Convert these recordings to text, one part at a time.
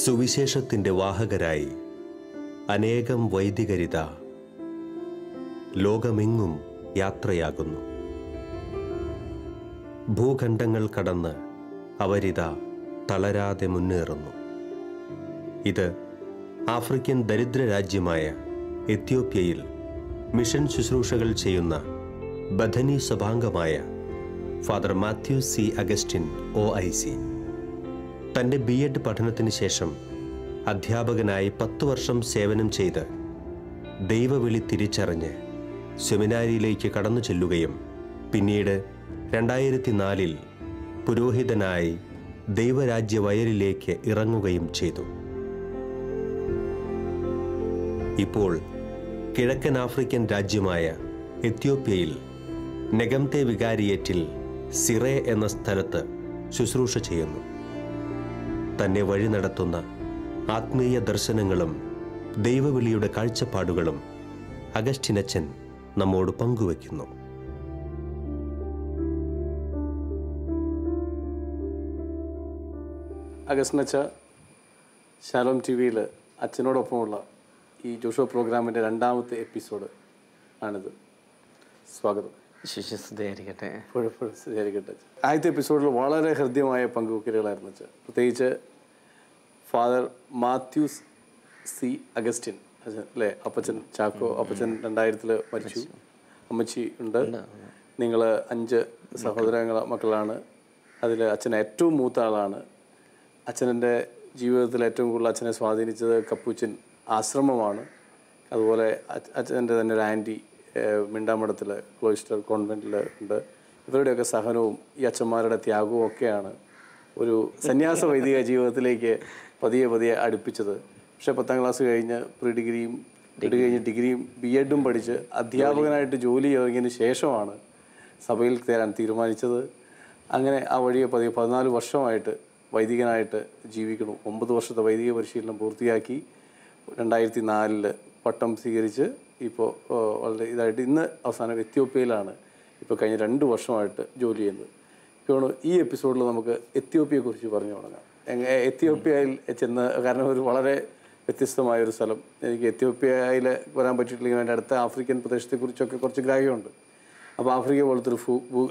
സുവിശേഷത്തിൻ്റെ വാഹകരായി അനേകം വൈദികരിത ലോകമെങ്ങും യാത്രയാകുന്നു. ഭൂഖണ്ഡങ്ങൾ കടന്ന് അവരിത തളരാതെ മുന്നേറുന്നു. ഇത് ആഫ്രിക്കൻ ദരിദ്ര രാജ്യമായ എത്യോപ്യയിൽ മിഷൻ ശുശ്രൂഷകൾ ചെയ്യുന്ന ബഥനി സഭാംഗമായ Father Mathew C Augustine OIC. തൻ്റെ B.Ed പഠനത്തിന് ശേഷം അധ്യാപകനായി 10 വർഷം സേവനം ചെയ്ത് ദൈവവിളി തിരിച്ചറിഞ്ഞ് സെമിനാരിയിലേക്ക് കടന്നു ചെല്ലുകയും പിന്നീട് 2004 പുരോഹിതനായി ദൈവരാജ്യ വയലിലേക്ക് ഇറങ്ങുകയും ചെയ്തു. ഇപ്പോൾ കിഴക്കൻ ആഫ്രിക്കൻ രാജ്യമായ എത്യോപ്യയിൽ നെഗംതെ വികാരിയേറ്റിൽ സിറേ എന്ന സ്ഥലത്ത് ശുശ്രൂഷ ചെയ്യുന്നു. തന്നെ വഴി നടത്തുന്ന ആത്മീയ ദർശനങ്ങളും ദൈവവിളിയുടെ കാഴ്ചപ്പാടുകളും അഗസ്റ്റിനച്ചൻ നമ്മോട് പങ്കുവയ്ക്കുന്നു. അഗസ്റ്റിനച്ച, ശാലോം TV-യിൽ അച്ഛനോടൊപ്പമുള്ള ഈ ജോഷുവ പ്രോഗ്രാമിൻ്റെ 2ാമത്തെ എപ്പിസോഡ് ആണിത്. സ്വാഗതം. ശിശുസ്തുതിയായിരിക്കട്ടെ. ശരിയായിരിക്കട്ടെ. ആദ്യത്തെ എപ്പിസോഡിൽ വളരെ ഹൃദ്യമായ പങ്കുവെക്കലുകളായിരുന്നു അച്ഛൻ. പ്രത്യേകിച്ച് ഫാദർ മാത്യൂസ് സി അഗസ്റ്റിൻ അല്ലേ, അപ്പച്ചൻ ചാക്കോ അപ്പച്ചൻ 2000 മരിച്ചു. അമ്മച്ചി ഉണ്ട്. നിങ്ങൾ 5 സഹോദരങ്ങള മക്കളാണ്. അതിൽ അച്ഛൻ ഏറ്റവും മൂത്ത ആളാണ്. അച്ഛൻ്റെ ജീവിതത്തിൽ ഏറ്റവും കൂടുതൽ അച്ഛനെ സ്വാധീനിച്ചത് കപ്പൂച്ചിൻ ആശ്രമമാണ്. അതുപോലെ അച്ഛൻ്റെ തന്നെ ഒരു ആൻറ്റി മിണ്ടാമഠത്തിൽ ക്ലോയിസ്റ്റർ കോൺവെൻറ്റിൽ ഉണ്ട്. ഇവരുടെയൊക്കെ സഹനവും ഈ അച്ഛന്മാരുടെ ത്യാഗവും ഒക്കെയാണ് ഒരു സന്യാസ വൈദിക ജീവിതത്തിലേക്ക് പതിയെ അടുപ്പിച്ചത്. പക്ഷേ 10ാം ക്ലാസ് കഴിഞ്ഞ് പ്രീ ഡിഗ്രിയും ഡിഗ്രിയും B.Ed-ഉം പഠിച്ച് അധ്യാപകനായിട്ട് ജോലി ചെയ്യുന്നതിന് ശേഷമാണ് സഭയിൽ ചേരാൻ തീരുമാനിച്ചത്. അങ്ങനെ ആ വഴിയെ 14 വർഷമായിട്ട് വൈദികനായിട്ട് ജീവിക്കണം. 9 വർഷത്തെ വൈദിക പരിശീലനം പൂർത്തിയാക്കി 2004 പട്ടം സ്വീകരിച്ച് ഇപ്പോൾ വളരെ ഇതായിട്ട് ഇന്ന് അവസാനം എത്യോപ്യയിലാണ് ഇപ്പോൾ കഴിഞ്ഞ 2 വർഷമായിട്ട് ജോലി ചെയ്യുന്നത്. ഇപ്പോൾ ഈ എപ്പിസോഡിൽ നമുക്ക് എത്യോപ്യയെക്കുറിച്ച് പറഞ്ഞു തുടങ്ങാം. എത്യോപ്യയിൽ ചെന്ന്, കാരണം ഒരു വളരെ വ്യത്യസ്തമായൊരു സ്ഥലം. എനിക്ക് എത്യോപ്യയിൽ വരാൻ പറ്റിയിട്ടില്ലെങ്കിൽ എൻ്റെ അടുത്ത ആഫ്രിക്കൻ പ്രദേശത്തെക്കുറിച്ചൊക്കെ കുറച്ച് ഗ്രാഹ്യമുണ്ട്. അപ്പോൾ ആഫ്രിക്ക പോലത്തെ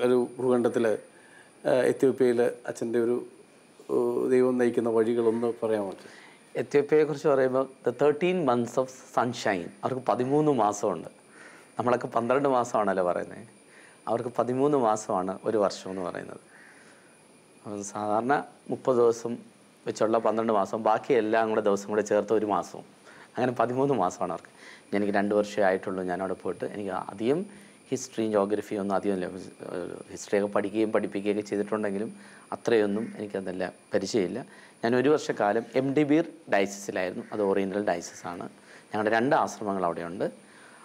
ഒരു ഭൂഖണ്ഡത്തിൽ എത്യോപ്യയിൽ അച്ഛൻ്റെ ഒരു ദൈവം നയിക്കുന്ന വഴികളൊന്ന് പറയാൻ പറ്റും? എത്യോപ്യയെക്കുറിച്ച് പറയുമ്പോൾ 13 months ഓഫ് സൺഷൈൻ. അവർക്ക് 13 മാസമുണ്ട്. നമ്മളൊക്കെ 12 മാസമാണല്ലോ പറയുന്നത്. അവർക്ക് 13 മാസമാണ് ഒരു വർഷം എന്ന് പറയുന്നത്. സാധാരണ 30 ദിവസം വെച്ചുള്ള 12 മാസം, ബാക്കി എല്ലാം കൂടെ ദിവസം കൂടെ ചേർത്ത് 1 മാസവും, അങ്ങനെ 13 മാസമാണ് അവർക്ക്. എനിക്ക് 2 വർഷമേ ആയിട്ടുള്ളൂ ഞാനവിടെ പോയിട്ട്. എനിക്ക് അധികം ഹിസ്റ്ററിയും ജോഗ്രഫിയും ഒന്നും അധികം ഹിസ്റ്ററിയൊക്കെ പഠിപ്പിക്കുകയൊക്കെ ചെയ്തിട്ടുണ്ടെങ്കിലും അത്രയൊന്നും എനിക്കതല്ല പരിചയമില്ല. ഞാൻ 1 വർഷക്കാലം എംഡിബീർ ഡയസിസിലായിരുന്നു. അത് ഓറിയൻ്റൽ ഡയസിസാണ്. ഞങ്ങളുടെ 2 ആശ്രമങ്ങൾ അവിടെയുണ്ട്.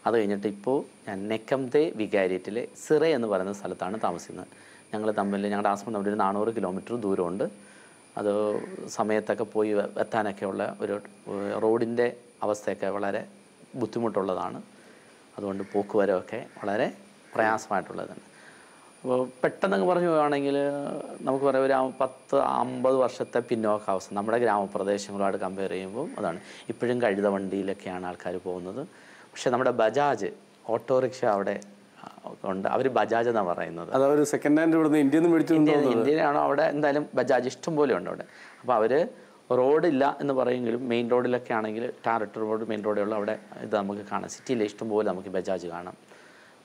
അത് കഴിഞ്ഞിട്ട് ഇപ്പോൾ ഞാൻ നെഗംതെ വികാരിയേറ്റിലെ സിറേ എന്ന് പറയുന്ന സ്ഥലത്താണ് താമസിക്കുന്നത്. ഞങ്ങളുടെ ആശ്രമം തമ്മിൽ 400 കിലോമീറ്റർ ദൂരമുണ്ട്. അത് സമയത്തൊക്കെ പോയി എത്താനൊക്കെയുള്ള ഒരു റോഡിൻ്റെ അവസ്ഥയൊക്കെ വളരെ ബുദ്ധിമുട്ടുള്ളതാണ്. അതുകൊണ്ട് പോക്കുവരവൊക്കെ വളരെ പ്രയാസമായിട്ടുള്ളതാണ്. അപ്പോൾ പെട്ടെന്നൊക്കെ പറഞ്ഞു പോവുകയാണെങ്കിൽ നമുക്ക് പറയാം ഒരു 10-50 വർഷത്തെ പിന്നോക്കാവസ്ഥ നമ്മുടെ ഗ്രാമപ്രദേശങ്ങളുമായിട്ട് കമ്പയർ ചെയ്യുമ്പോൾ അതാണ്. ഇപ്പോഴും കഴുത വണ്ടിയിലൊക്കെയാണ് ആൾക്കാർ പോകുന്നത്. പക്ഷേ നമ്മുടെ ബജാജ് ഓട്ടോറിക്ഷ അവിടെ ഉണ്ട്. അവർ ബജാജ് എന്നാണ് പറയുന്നത്. അതൊരു സെക്കൻഡ് ഹാൻഡ് ഇവിടുന്ന് ഇന്ത്യയിലാണോ അവിടെ എന്തായാലും ബജാജ് ഇഷ്ടം പോലെ ഉണ്ട് അവിടെ. അപ്പോൾ അവർ റോഡില്ല എന്ന് പറയുമെങ്കിലും മെയിൻ റോഡിലൊക്കെ ആണെങ്കിൽ ടാറിട്ട് റോഡ് മെയിൻ റോഡുള്ള അവിടെ ഇത് നമുക്ക് കാണാം. സിറ്റിയിലെ ഇഷ്ടം പോലെ നമുക്ക് ബജാജ് കാണാം.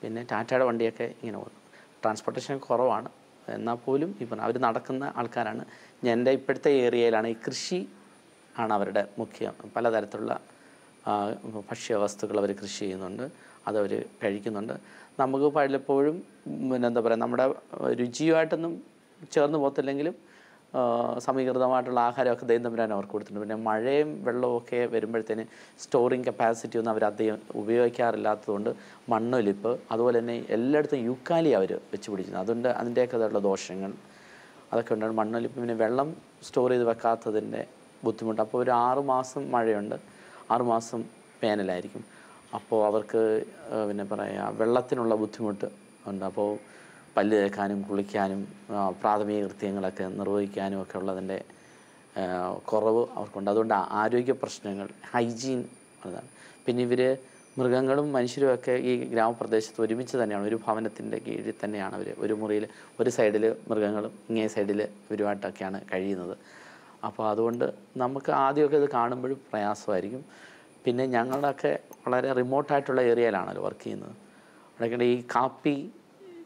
പിന്നെ ടാറ്റയുടെ വണ്ടിയൊക്കെ ഇങ്ങനെ പോകുന്നു. ട്രാൻസ്പോർട്ടേഷൻ കുറവാണ്. എന്നാൽ പോലും ഇപ്പം അവർ നടക്കുന്ന ആൾക്കാരാണ്. എൻ്റെ ഇപ്പോഴത്തെ ഏരിയയിലാണ് ഈ കൃഷി ആണ് അവരുടെ മുഖ്യം. പലതരത്തിലുള്ള ഭക്ഷ്യവസ്തുക്കൾ അവർ കൃഷി ചെയ്യുന്നുണ്ട്, അതവർ കഴിക്കുന്നുണ്ട്. നമുക്ക് പലപ്പോഴും എന്താ പറയുക, നമ്മുടെ രുചിയുമായിട്ടൊന്നും ചേർന്ന് പോകത്തില്ലെങ്കിലും സമീകൃതമായിട്ടുള്ള ആഹാരമൊക്കെ ദൈവം തമ്പുരാൻ അവർക്ക് കൊടുത്തിട്ടുണ്ട്. പിന്നെ മഴയും വെള്ളമൊക്കെ വരുമ്പോഴത്തേന് സ്റ്റോറിങ് കപ്പാസിറ്റി ഒന്നും അവരധികം ഉപയോഗിക്കാറില്ലാത്തതുകൊണ്ട് മണ്ണൊലിപ്പ്, അതുപോലെ തന്നെ എല്ലായിടത്തും യൂക്കാലി അവർ വെച്ച് പിടിക്കുന്നത്. അതുകൊണ്ട് അതിൻ്റെയൊക്കെ ഉള്ള ദോഷങ്ങൾ അതൊക്കെ ഉണ്ടാകും. മണ്ണൊലിപ്പ്, പിന്നെ വെള്ളം സ്റ്റോർ ചെയ്ത് വെക്കാത്തതിൻ്റെ ബുദ്ധിമുട്ട്. അപ്പോൾ ഒരു 6 മാസം മഴയുണ്ട്, 6 മാസം വേനലായിരിക്കും. അപ്പോൾ അവർക്ക് പിന്നെ പറയുക വെള്ളത്തിനുള്ള ബുദ്ധിമുട്ട് ഉണ്ട്. അപ്പോൾ പല്ല് തേക്കാനും കുളിക്കാനും പ്രാഥമിക കൃത്യങ്ങളൊക്കെ നിർവഹിക്കാനും ഒക്കെ ഉള്ളതിൻ്റെ കുറവ് അവർക്കുണ്ട്. അതുകൊണ്ട് ആരോഗ്യ പ്രശ്നങ്ങൾ, ഹൈജീൻ അതാണ്. പിന്നെ ഇവർ മൃഗങ്ങളും മനുഷ്യരുമൊക്കെ ഈ ഗ്രാമപ്രദേശത്ത് ഒരുമിച്ച് തന്നെയാണ്, ഒരു ഭവനത്തിൻ്റെ കീഴിൽ തന്നെയാണ് അവർ. ഒരു മുറിയിൽ ഒരു സൈഡിൽ മൃഗങ്ങളും ഇങ്ങേ സൈഡിൽ ഇവരുമായിട്ടൊക്കെയാണ് കഴിയുന്നത്. അപ്പോൾ അതുകൊണ്ട് നമുക്ക് ആദ്യമൊക്കെ ഇത് കാണുമ്പോഴും പ്രയാസമായിരിക്കും. പിന്നെ ഞങ്ങളൊക്കെ വളരെ റിമോട്ടായിട്ടുള്ള ഏരിയയിലാണല്ലോ വർക്ക് ചെയ്യുന്നത്. അവിടെയൊക്കെ ഈ കാപ്പി,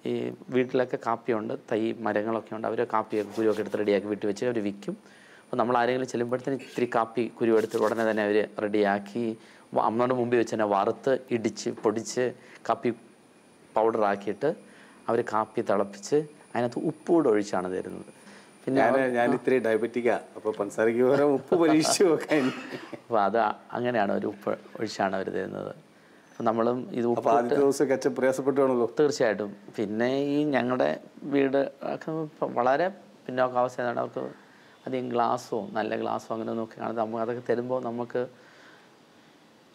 ഈ വീട്ടിലൊക്കെ കാപ്പിയുണ്ട്, തൈ മരങ്ങളൊക്കെ ഉണ്ട്. അവർ കാപ്പിയൊക്കെ കുരുവൊക്കെ എടുത്ത് റെഡിയാക്കി വീട്ടിൽ വെച്ച് അവർ വിൽക്കും. അപ്പോൾ നമ്മൾ ആരെങ്കിലും ചെല്ലുമ്പോഴത്തേന് ഇത്തിരി കാപ്പി കുരു എടുത്ത് ഉടനെ തന്നെ അവർ റെഡിയാക്കി അമ്മയുടെ മുമ്പിൽ വെച്ച് തന്നെ വറുത്ത് ഇടിച്ച് പൊടിച്ച് കാപ്പി പൗഡറാക്കിയിട്ട് അവർ കാപ്പി തിളപ്പിച്ച് അതിനകത്ത് ഉപ്പ് കൂടെ ഒഴിച്ചാണ് തരുന്നത്. പിന്നെ ഞാൻ ഇത്തിരി ഡയബറ്റിക്കാ, അപ്പോൾ പഞ്ചസാരയ്ക്ക് പകരം ഉപ്പ് പരീക്ഷിച്ചു നോക്കാൻ. അപ്പോൾ അത് അങ്ങനെയാണ് ഒരു ഉപ്പ് ഒഴിച്ചാണ് അവർ തരുന്നത്. അപ്പോൾ നമ്മളും ഇത് ഉപ്പ് ആദ്യത്തെ ദിവസം കച്ച പ്രയാസപ്പെട്ടാണല്ലോ. തീർച്ചയായിട്ടും. പിന്നെ ഈ ഞങ്ങളുടെ വീട് ഒക്കെ വളരെ പിന്നോക്കാവസ്ഥയാണ്. അവർക്ക് അധികം ഗ്ലാസ്സോ നല്ല ഗ്ലാസ്സോ അങ്ങനെ നോക്കി കാണുന്നത്. നമുക്ക് അതൊക്കെ തരുമ്പോൾ നമുക്ക്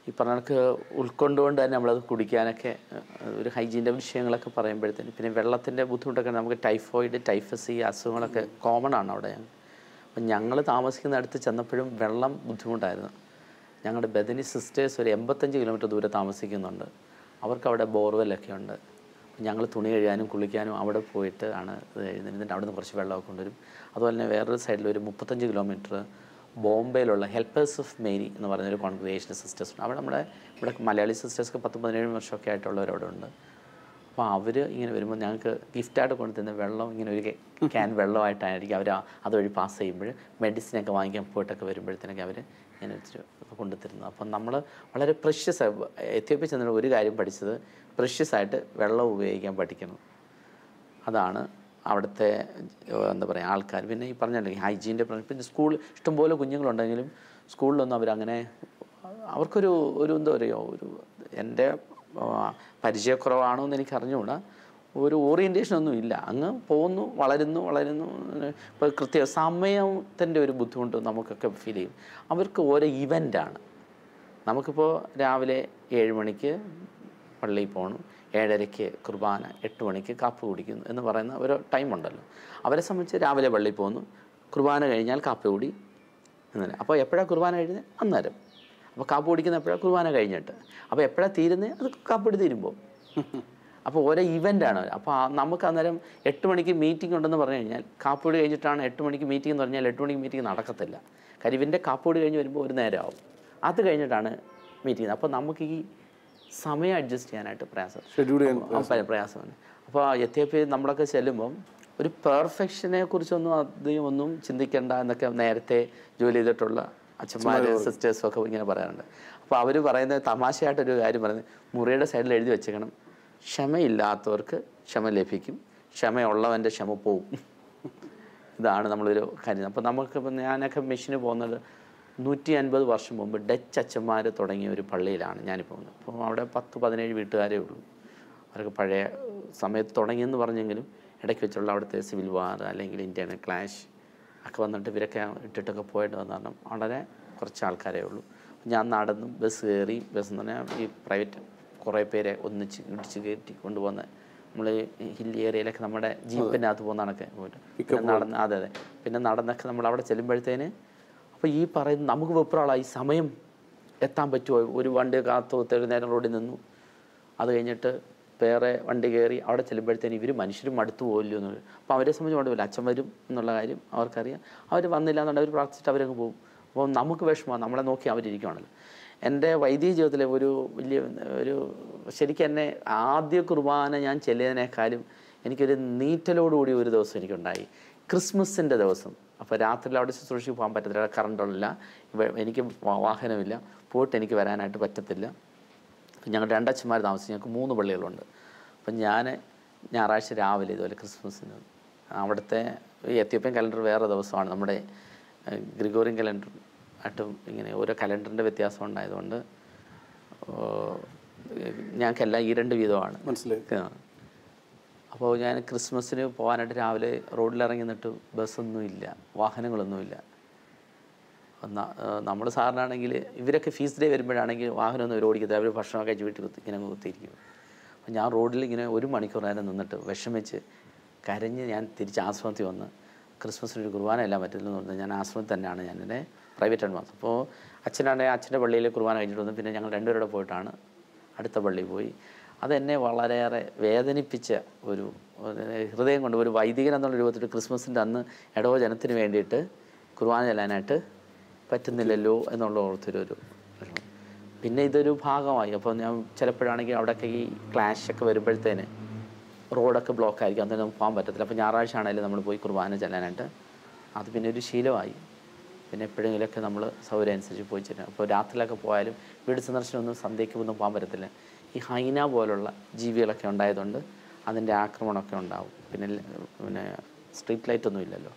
ഈ പറഞ്ഞ കണക്ക് ഉൾക്കൊണ്ടുകൊണ്ട് തന്നെ നമ്മളത് കുടിക്കാനൊക്കെ ഒരു ഹൈജീൻ്റെ വിഷയങ്ങളൊക്കെ പറയുമ്പോഴത്തേന്, പിന്നെ വെള്ളത്തിൻ്റെ ബുദ്ധിമുട്ടൊക്കെ നമുക്ക് ടൈഫോയിഡ്, ടൈഫസ് ഈ അസുഖങ്ങളൊക്കെ കോമൺ ആണ് അവിടെ. അപ്പം ഞങ്ങൾ താമസിക്കുന്ന അടുത്ത് ചെന്നപ്പോഴും വെള്ളം ബുദ്ധിമുട്ടായിരുന്നു. ഞങ്ങളുടെ ബദനി സിസ്റ്റേഴ്സ് ഒരു 85 കിലോമീറ്റർ ദൂരെ താമസിക്കുന്നുണ്ട്. അവർക്ക് അവിടെ ബോർവെല്ലൊക്കെ ഉണ്ട്. ഞങ്ങൾ തുണി കഴുകാനും കുളിക്കാനും അവിടെ പോയിട്ട് ആണ് ഇത് എഴുതുന്നത്. അവിടെ നിന്ന് കുറച്ച് വെള്ളമൊക്കെ കൊണ്ടുവരും. അതുപോലെ തന്നെ വേറൊരു സൈഡിൽ ഒരു 35 കിലോമീറ്റർ ബോംബെയിലുള്ള ഹെൽപ്പേഴ്സ് ഓഫ് മേരി എന്ന് പറയുന്നൊരു കോൺഗ്രിഗേഷൻ സിസ്റ്റേഴ്സ് ഉണ്ട്. അവിടെ ഇവിടെ മലയാളി സിസ്റ്റേഴ്സൊക്കെ 10-17 വർഷമൊക്കെ ആയിട്ടുള്ളവർ അവിടെ ഉണ്ട്. അപ്പോൾ അവർ ഇങ്ങനെ വരുമ്പോൾ ഞങ്ങൾക്ക് ഗിഫ്റ്റായിട്ട് കൊണ്ടുതരുന്ന വെള്ളം ഇങ്ങനെ ഒരു ക്യാൻ വെള്ളമായിട്ടായിരിക്കും അവർ അതുവഴി പാസ് ചെയ്യുമ്പോൾ മെഡിസിനൊക്കെ വാങ്ങിക്കാൻ പോയിട്ടൊക്കെ വരുമ്പോഴത്തേനൊക്കെ അവർ ഇങ്ങനെ വെച്ചിട്ട് കൊണ്ടുതരുന്നത്. അപ്പം നമ്മൾ വളരെ പ്രഷ്യസ്, എത്യോപ്യ ചെന്ന ഒരു കാര്യം പഠിച്ചത് പ്രഷ്യസായിട്ട് വെള്ളം ഉപയോഗിക്കാൻ പഠിക്കണം. അതാണ് അവിടുത്തെ എന്താ പറയുക ആൾക്കാർ. പിന്നെ ഈ പറഞ്ഞല്ലോ ഈ ഹൈജീൻ്റെ പ്രശ്നം. പിന്നെ സ്കൂൾ ഇഷ്ടംപോലെ കുഞ്ഞുങ്ങളുണ്ടെങ്കിലും സ്കൂളിലൊന്നും അവരങ്ങനെ അവർക്കൊരു എന്താ പറയുക, എൻ്റെ പരിചയക്കുറവാണോ എന്ന് എനിക്ക് അറിഞ്ഞുകൂടാ, ഒരു ഓറിയൻറ്റേഷനൊന്നും ഇല്ല. അങ്ങ് പോകുന്നു, വളരുന്നു. ഇപ്പോൾ സമയത്തിൻ്റെ ഒരു ബുദ്ധിമുട്ട് നമുക്കൊക്കെ ഫീൽ ചെയ്യും. അവർക്ക് ഓരോ ഇവൻ്റാണ്. നമുക്കിപ്പോൾ രാവിലെ 7 മണിക്ക് പള്ളിയിൽ പോകണം, 7:30 കുർബാന, 8 മണിക്ക് കാപ്പി കുടിക്കുന്നു എന്ന് പറയുന്ന ഒരു ടൈമുണ്ടല്ലോ. അവരെ സംബന്ധിച്ച് രാവിലെ പള്ളിയിൽ പോകുന്നു, കുർബാന കഴിഞ്ഞാൽ കാപ്പി കുടി എന്നല്ല. അപ്പോൾ എപ്പോഴാണ് കുർബാന കഴിഞ്ഞത്? അന്നേരം. അപ്പോൾ കാപ്പി കുടിക്കുന്ന എപ്പോഴാണ്? കുർബാന കഴിഞ്ഞിട്ട്. അപ്പോൾ എപ്പോഴാണ് തീരുന്നത്? അത് കാപ്പിടി തീരുമ്പോൾ. അപ്പോൾ ഓരോ ഇവൻ്റാണ്. അപ്പോൾ നമുക്ക് അന്നേരം 8 മണിക്ക് മീറ്റിംഗ് ഉണ്ടെന്ന് പറഞ്ഞു കഴിഞ്ഞാൽ കാപ്പിടി കഴിഞ്ഞിട്ടാണ് 8 മണിക്ക് മീറ്റിംഗ് എന്ന് പറഞ്ഞാൽ 8 മണിക്ക് മീറ്റിംഗ് നടക്കത്തില്ല. കാര്യം ഇവൻ്റെ കാപ്പിടി കഴിഞ്ഞ് വരുമ്പോൾ ഒരു നേരമാവും. അത് കഴിഞ്ഞിട്ടാണ് മീറ്റിംഗ്. അപ്പോൾ നമുക്ക് ഈ സമയം അഡ്ജസ്റ്റ് ചെയ്യാനായിട്ട് പ്രയാസമാണ്. അപ്പോൾ എത്യോപ്യ നമ്മളൊക്കെ ചെല്ലുമ്പം ഒരു പെർഫെക്ഷനെ കുറിച്ചൊന്നും അധികം ഒന്നും ചിന്തിക്കേണ്ട എന്നൊക്കെ നേരത്തെ ജോലി ചെയ്തിട്ടുള്ള അച്ഛന്മാർ സിസ്റ്റേഴ്സും ഒക്കെ ഇങ്ങനെ പറയാറുണ്ട്. അപ്പോൾ അവർ പറയുന്നത് തമാശയായിട്ടൊരു കാര്യം പറയുന്നത്, മുറിയുടെ സൈഡിൽ എഴുതി വെച്ചേക്കണം, ക്ഷമയില്ലാത്തവർക്ക് ക്ഷമ ലഭിക്കും, ക്ഷമയുള്ളവൻ്റെ ക്ഷമ പോവും. ഇതാണ് നമ്മളൊരു കാര്യം. അപ്പോൾ നമുക്കിപ്പോൾ ഞാനൊക്കെ മിഷന് പോകുന്നത് 150 വർഷം മുമ്പ് ഡച്ച് അച്ഛന്മാർ തുടങ്ങിയ ഒരു പള്ളിയിലാണ് ഞാനിപ്പോൾ പോകുന്നത്. അപ്പോൾ അവിടെ 10-17 വീട്ടുകാരേ ഉള്ളൂ. അവർക്ക് പഴയ സമയത്ത് തുടങ്ങിയെന്ന് പറഞ്ഞെങ്കിലും ഇടയ്ക്ക് വെച്ചുള്ള അവിടുത്തെ സിവിൽ വാർ അല്ലെങ്കിൽ ഇന്ത്യൻ ക്ലാഷ് ഒക്കെ വന്നിട്ട് ഇവരൊക്കെ ഇട്ടിട്ടൊക്കെ പോയിട്ട് വന്ന കാരണം വളരെ കുറച്ച് ആൾക്കാരേ ഉള്ളൂ. ഞാൻ നടന്നും ബസ് കയറി, ബസ് എന്ന് പറഞ്ഞാൽ ഈ പ്രൈവറ്റ് കുറേ പേരെ ഒന്നിച്ച് ഇടിച്ച് കയറ്റി കൊണ്ടുപോകുന്ന നമ്മൾ ഹില്ലി ഏരിയയിലൊക്കെ നമ്മുടെ ജീപ്പിനകത്ത് പോകുന്നതാണൊക്കെ പോയിട്ട് നടന്ന് അതെ പിന്നെ നടന്നൊക്കെ നമ്മൾ അവിടെ ചെല്ലുമ്പോഴത്തേന് അപ്പോൾ ഈ പറയുന്ന നമുക്ക് വെപ്രാളായി, സമയം എത്താൻ പറ്റുമോ? ഒരു വണ്ടി കാത്തു നേരം റോഡിൽ നിന്നു, അത് കഴിഞ്ഞിട്ട് വേറെ വണ്ടി കയറി അവിടെ ചെല്ലുമ്പോഴത്തേന് ഇവർ മനുഷ്യരും മടുത്തു പോകില്ലോ എന്നുള്ളത്. അപ്പോൾ അവരെ സംബന്ധിച്ച് കൊണ്ടുപോയില്ല, അച്ഛൻ വരും എന്നുള്ള കാര്യം അവർക്കറിയാം. അവർ വന്നില്ല എന്നുണ്ടെങ്കിൽ അവർ പ്രാർത്ഥിച്ചിട്ട് അവരങ്ങ് പോകും. അപ്പോൾ നമുക്ക് വിഷമമാണ്, നമ്മളെ നോക്കി അവരിയ്ക്കുകയാണല്ലോ. എൻ്റെ വൈദിക ജീവിതത്തിലെ ഒരു ശരിക്കും എന്നെ ആദ്യ കുർബാന ഞാൻ ചെല്ലിയതിനേക്കാളും എനിക്കൊരു നീറ്റലോടുകൂടി ഒരു ദിവസം എനിക്കുണ്ടായി, ക്രിസ്മസിൻ്റെ ദിവസം. അപ്പോൾ രാത്രിയിൽ അവിടെ ശുശ്രൂഷയ്ക്ക് പോകാൻ പറ്റത്തില്ല, കറണ്ടുള്ള, എനിക്ക് വാഹനമില്ല, പോയിട്ട് എനിക്ക് വരാനായിട്ട് പറ്റത്തില്ല. ഞങ്ങൾ 2 അച്ഛന്മാർ താമസിക്കും, ഞങ്ങൾക്ക് 3 പള്ളികളുണ്ട്. അപ്പം ഞാൻ ഞായറാഴ്ച രാവിലെ ഇതുപോലെ ക്രിസ്മസിന് അവിടുത്തെ ഈ എത്യോപ്യൻ കലണ്ടർ വേറെ ദിവസമാണ്, നമ്മുടെ ഗ്രിഗോറിയൻ കലണ്ടർ ആയിട്ടും ഇങ്ങനെ ഓരോ കലണ്ടറിൻ്റെ വ്യത്യാസം ഉണ്ടായതുകൊണ്ട് ഞങ്ങൾക്കെല്ലാം ഈ 2 വീതമാണ് മനസ്സിലായി. അപ്പോൾ ഞാൻ ക്രിസ്മസിന് പോകാനായിട്ട് രാവിലെ റോഡിലിറങ്ങി നിന്നിട്ട് ബസ്സൊന്നുമില്ല, വാഹനങ്ങളൊന്നുമില്ല. നമ്മൾ സാറിനാണെങ്കിൽ ഇവരൊക്കെ ഫീസ് ഡേ വരുമ്പോഴാണെങ്കിൽ വാഹനമൊന്നും ഇവർ ഓടിക്കത്തില്ല, അവർ ഭക്ഷണമൊക്കെ കഴിച്ച് വീട്ടിൽ ഇങ്ങനെ കുത്തിയിരിക്കും. അപ്പോൾ ഞാൻ റോഡിൽ ഇങ്ങനെ 1 മണിക്കൂർ നേരം നിന്നിട്ട് വിഷമിച്ച് കരഞ്ഞ് ഞാൻ തിരിച്ച് ആശ്രമത്തിൽ വന്ന് ക്രിസ്മസിനൊരു കുർബാന എല്ലാം പറ്റില്ലെന്ന് പറഞ്ഞാൽ ഞാൻ ആശ്രമത്തിൽ തന്നെയാണ് ഞാൻ എൻ്റെ പ്രൈവറ്റായിട്ട് മാത്രം. അപ്പോൾ അച്ഛനാണെങ്കിൽ അച്ഛൻ്റെ പള്ളിയിൽ കുർബാന കഴിഞ്ഞിട്ട് വന്നു. പിന്നെ ഞങ്ങൾ രണ്ടുപേരുടെ പോയിട്ടാണ് അടുത്ത പള്ളിയിൽ പോയി. അതെന്നെ വളരെയേറെ വേദനിപ്പിച്ച ഒരു ഹൃദയം കൊണ്ട് ഒരു വൈദികൻ എന്നുള്ള രൂപത്തിൽ ക്രിസ്മസിൻ്റെ അന്ന് ഇടവ ജനത്തിന് വേണ്ടിയിട്ട് കുർബാന ചെല്ലാനായിട്ട് പറ്റുന്നില്ലല്ലോ എന്നുള്ള ഓർത്തൊരു വിഷമം. പിന്നെ ഇതൊരു ഭാഗമായി. അപ്പോൾ ഞാൻ ചിലപ്പോഴാണെങ്കിൽ അവിടെയൊക്കെ ഈ ക്ലാഷൊക്കെ വരുമ്പോഴത്തേന് റോഡൊക്കെ ബ്ലോക്ക് ആയിരിക്കും, അന്നേരം നമുക്ക് പോകാൻ പറ്റത്തില്ല. അപ്പോൾ ഞായറാഴ്ച ആണെങ്കിലും നമ്മൾ പോയി കുർബാന ചെല്ലാനായിട്ട് അത് പിന്നെ ഒരു ശീലമായി. പിന്നെ എപ്പോഴെങ്കിലുമൊക്കെ നമ്മൾ സൗകര്യം അനുസരിച്ച് പോയി ചെല്ലും. അപ്പോൾ രാത്രിയിലൊക്കെ പോയാലും വീട് സന്ദർശനമൊന്നും സന്ധ്യയ്ക്ക് ഒന്നും പോകാൻ പറ്റത്തില്ല. ഈ ഹൈന പോലുള്ള ജീവികളൊക്കെ ഉണ്ടായതുകൊണ്ട് അതിൻ്റെ ആക്രമണമൊക്കെ ഉണ്ടാവും. പിന്നെ സ്ട്രീറ്റ് ലൈറ്റൊന്നും ഇല്ലല്ലോ,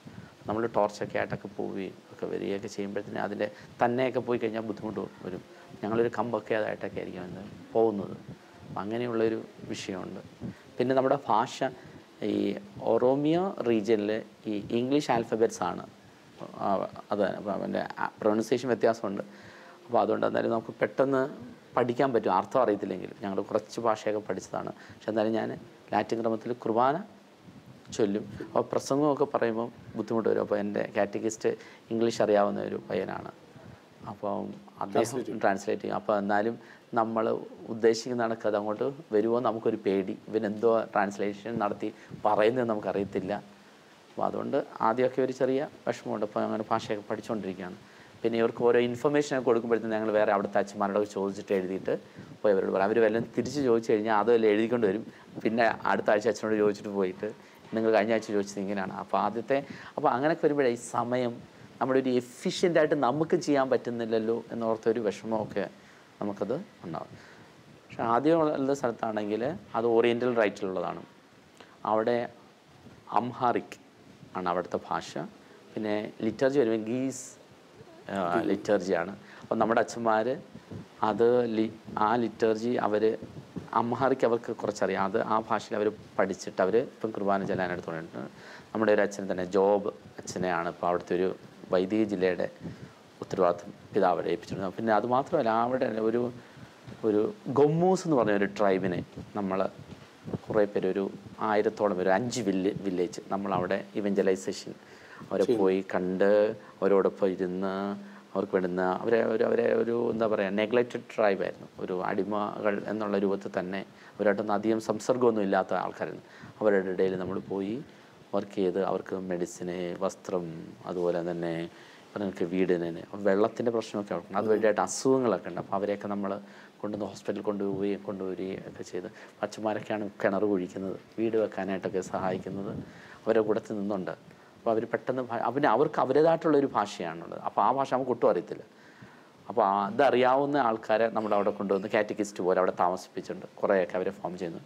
നമ്മൾ ടോർച്ചൊക്കെ ആയിട്ടൊക്കെ പോവുകയും ഒക്കെ വരികയൊക്കെ ചെയ്യുമ്പോഴത്തേന് അതിൻ്റെ തന്നെയൊക്കെ പോയി കഴിഞ്ഞാൽ ബുദ്ധിമുട്ട് വരും. ഞങ്ങളൊരു കമ്പൊക്കെ അതായിട്ടൊക്കെ ആയിരിക്കും പോകുന്നത്. അപ്പം അങ്ങനെയുള്ളൊരു വിഷയമുണ്ട്. പിന്നെ നമ്മുടെ ഭാഷ ഈ ഒറോമിയോ റീജിയനിൽ ഈ ഇംഗ്ലീഷ് ആൽഫബറ്റ്സ് ആണ്. അത് അതിൻ്റെ പ്രൊനൗൺസിയേഷൻ വ്യത്യാസമുണ്ട്. അപ്പോൾ അതുകൊണ്ട് എന്തായാലും നമുക്ക് പെട്ടെന്ന് പഠിക്കാൻ പറ്റും, അർത്ഥം അറിയത്തില്ലെങ്കിലും. ഞങ്ങൾ കുറച്ച് ഭാഷയൊക്കെ പഠിച്ചതാണ്. പക്ഷെ എന്തായാലും ഞാൻ ലാറ്റിൻ ക്രമത്തിൽ കുർബാന ചൊല്ലും. അപ്പോൾ പ്രസംഗമൊക്കെ പറയുമ്പോൾ ബുദ്ധിമുട്ട് വരും. അപ്പോൾ എൻ്റെ കാറ്റഗിസ്റ്റ് ഇംഗ്ലീഷ് അറിയാവുന്ന ഒരു പയ്യനാണ്. അപ്പം അദ്ദേഹം ട്രാൻസ്ലേറ്റ് ചെയ്യും. അപ്പോൾ എന്നാലും നമ്മൾ ഉദ്ദേശിക്കുന്ന കണക്കത് അങ്ങോട്ട് വരുമോ നമുക്കൊരു പേടി. ഇവനെന്തോ ട്രാൻസ്ലേഷൻ നടത്തി പറയുന്നത് നമുക്കറിയത്തില്ല. അപ്പോൾ അതുകൊണ്ട് ആദ്യമൊക്കെ ഒരു ചെറിയ വിഷമമുണ്ട്. അപ്പോൾ അങ്ങനെ ഭാഷയൊക്കെ പഠിച്ചുകൊണ്ടിരിക്കുകയാണ്. പിന്നെ ഇവർക്ക് ഓരോ ഇൻഫർമേഷനൊക്കെ കൊടുക്കുമ്പോഴത്തേക്കും ഞങ്ങൾ വേറെ അവിടുത്തെ അച്ഛന്മാരോടൊക്കെ ചോദിച്ചിട്ട് എഴുതിയിട്ട് പോയി അവരോട് പറയും. അവർ വല്ലതും തിരിച്ച് ചോദിച്ചു കഴിഞ്ഞാൽ അതെല്ലാം എഴുതിക്കൊണ്ട് വരും. പിന്നെ അടുത്ത ആഴ്ച അച്ഛനോട് ചോദിച്ചിട്ട് പോയിട്ട് നിങ്ങൾ കഴിഞ്ഞ ആഴ്ച ചോദിച്ചത് ഇങ്ങനെയാണ്. അപ്പോൾ അങ്ങനെയൊക്കെ വരുമ്പോഴേ ഈ സമയം നമ്മുടെ ഒരു എഫിഷ്യൻ്റായിട്ട് നമുക്ക് ചെയ്യാൻ പറ്റുന്നില്ലല്ലോ എന്നോർത്തൊരു വിഷമമൊക്കെ നമുക്കത് ഉണ്ടാകും. പക്ഷെ ആദ്യമുള്ള സ്ഥലത്താണെങ്കിൽ അത് ഓറിയൻ്റൽ റൈറ്റിലുള്ളതാണ്. അവിടെ അംഹാറിക് ആണ് അവിടുത്തെ ഭാഷ. പിന്നെ ലിറ്റർജി വരുമ്പോൾ ഗീസ് ലിറ്റർജിയാണ്. അപ്പം നമ്മുടെ അച്ഛന്മാർ അത് ആ ലിറ്റർജി അവർ അംഹാറിക്ക് അവർക്ക് കുറച്ചറിയാം. അത് ആ ഭാഷയിൽ അവർ പഠിച്ചിട്ട് അവർ ഇപ്പം കുർബാന ചെല്ലാനായിട്ട് തുടങ്ങിയിട്ടുണ്ട്. നമ്മുടെ ഒരു അച്ഛൻ തന്നെ ജോബ് അച്ഛനെയാണ് ഇപ്പോൾ അവിടുത്തെ ഒരു വൈദിക ജില്ലയുടെ ഉത്തരവാദിത്വം പിതാവിടെ ഏൽപ്പിച്ചിട്ടുണ്ട്. പിന്നെ അതുമാത്രമല്ല അവിടെ ഒരു ഗൊമ്മൂസ് എന്ന് പറഞ്ഞ ഒരു ട്രൈബിനെ നമ്മൾ കുറേ പേര് ഒരു 1000-ഓളം പേര് 5 വില്ലേജ് നമ്മളവിടെ ഇവഞ്ചലൈസേഷൻ അവരെ പോയി കണ്ട് അവരോടൊപ്പം ഇരുന്ന് അവർക്ക് വേണ്ടുന്ന അവരെ ഒരു എന്താ പറയുക നെഗ്ലക്റ്റഡ് ട്രൈബായിരുന്നു. ഒരു അടിമകൾ എന്നുള്ള രൂപത്തിൽ തന്നെ അവരായിട്ടൊന്നും അധികം സംസർഗമൊന്നും ഇല്ലാത്ത ആൾക്കാരായിരുന്നു. അവരുടെ ഇടയിൽ നമ്മൾ പോയി വർക്ക് ചെയ്ത് അവർക്ക് മെഡിസിന്, വസ്ത്രം, അതുപോലെ തന്നെ നിങ്ങൾക്ക് വീടിന് വെള്ളത്തിൻ്റെ പ്രശ്നമൊക്കെ ഉണ്ട്. അതുവഴിയായിട്ട് അസുഖങ്ങളൊക്കെ ഉണ്ട്. അപ്പോൾ അവരെയൊക്കെ നമ്മൾ കൊണ്ടുവന്ന് ഹോസ്പിറ്റലിൽ കൊണ്ടുവരികയും ഒക്കെ ചെയ്ത് അച്ഛന്മാരൊക്കെയാണ് കിണർ കുഴിക്കുന്നത്, വീട് വെക്കാനായിട്ടൊക്കെ സഹായിക്കുന്നത്. അവരെ കൂടത്തിൽ നിന്നുണ്ട്. അപ്പോൾ അവർ പെട്ടെന്ന് അവർക്ക് അവരുടേതായിട്ടുള്ളൊരു ഭാഷയാണുള്ളത്. അപ്പോൾ ആ ഭാഷ നമുക്ക് ഒട്ടും അറിയത്തില്ല. അപ്പോൾ അതറിയാവുന്ന ആൾക്കാരെ നമ്മളവിടെ കൊണ്ടുവന്ന് കാറ്റഗിസ്റ്റ് പോലെ അവിടെ താമസിപ്പിച്ചിട്ടുണ്ട്. കുറേയൊക്കെ അവരെ ഫോം ചെയ്യുന്നു.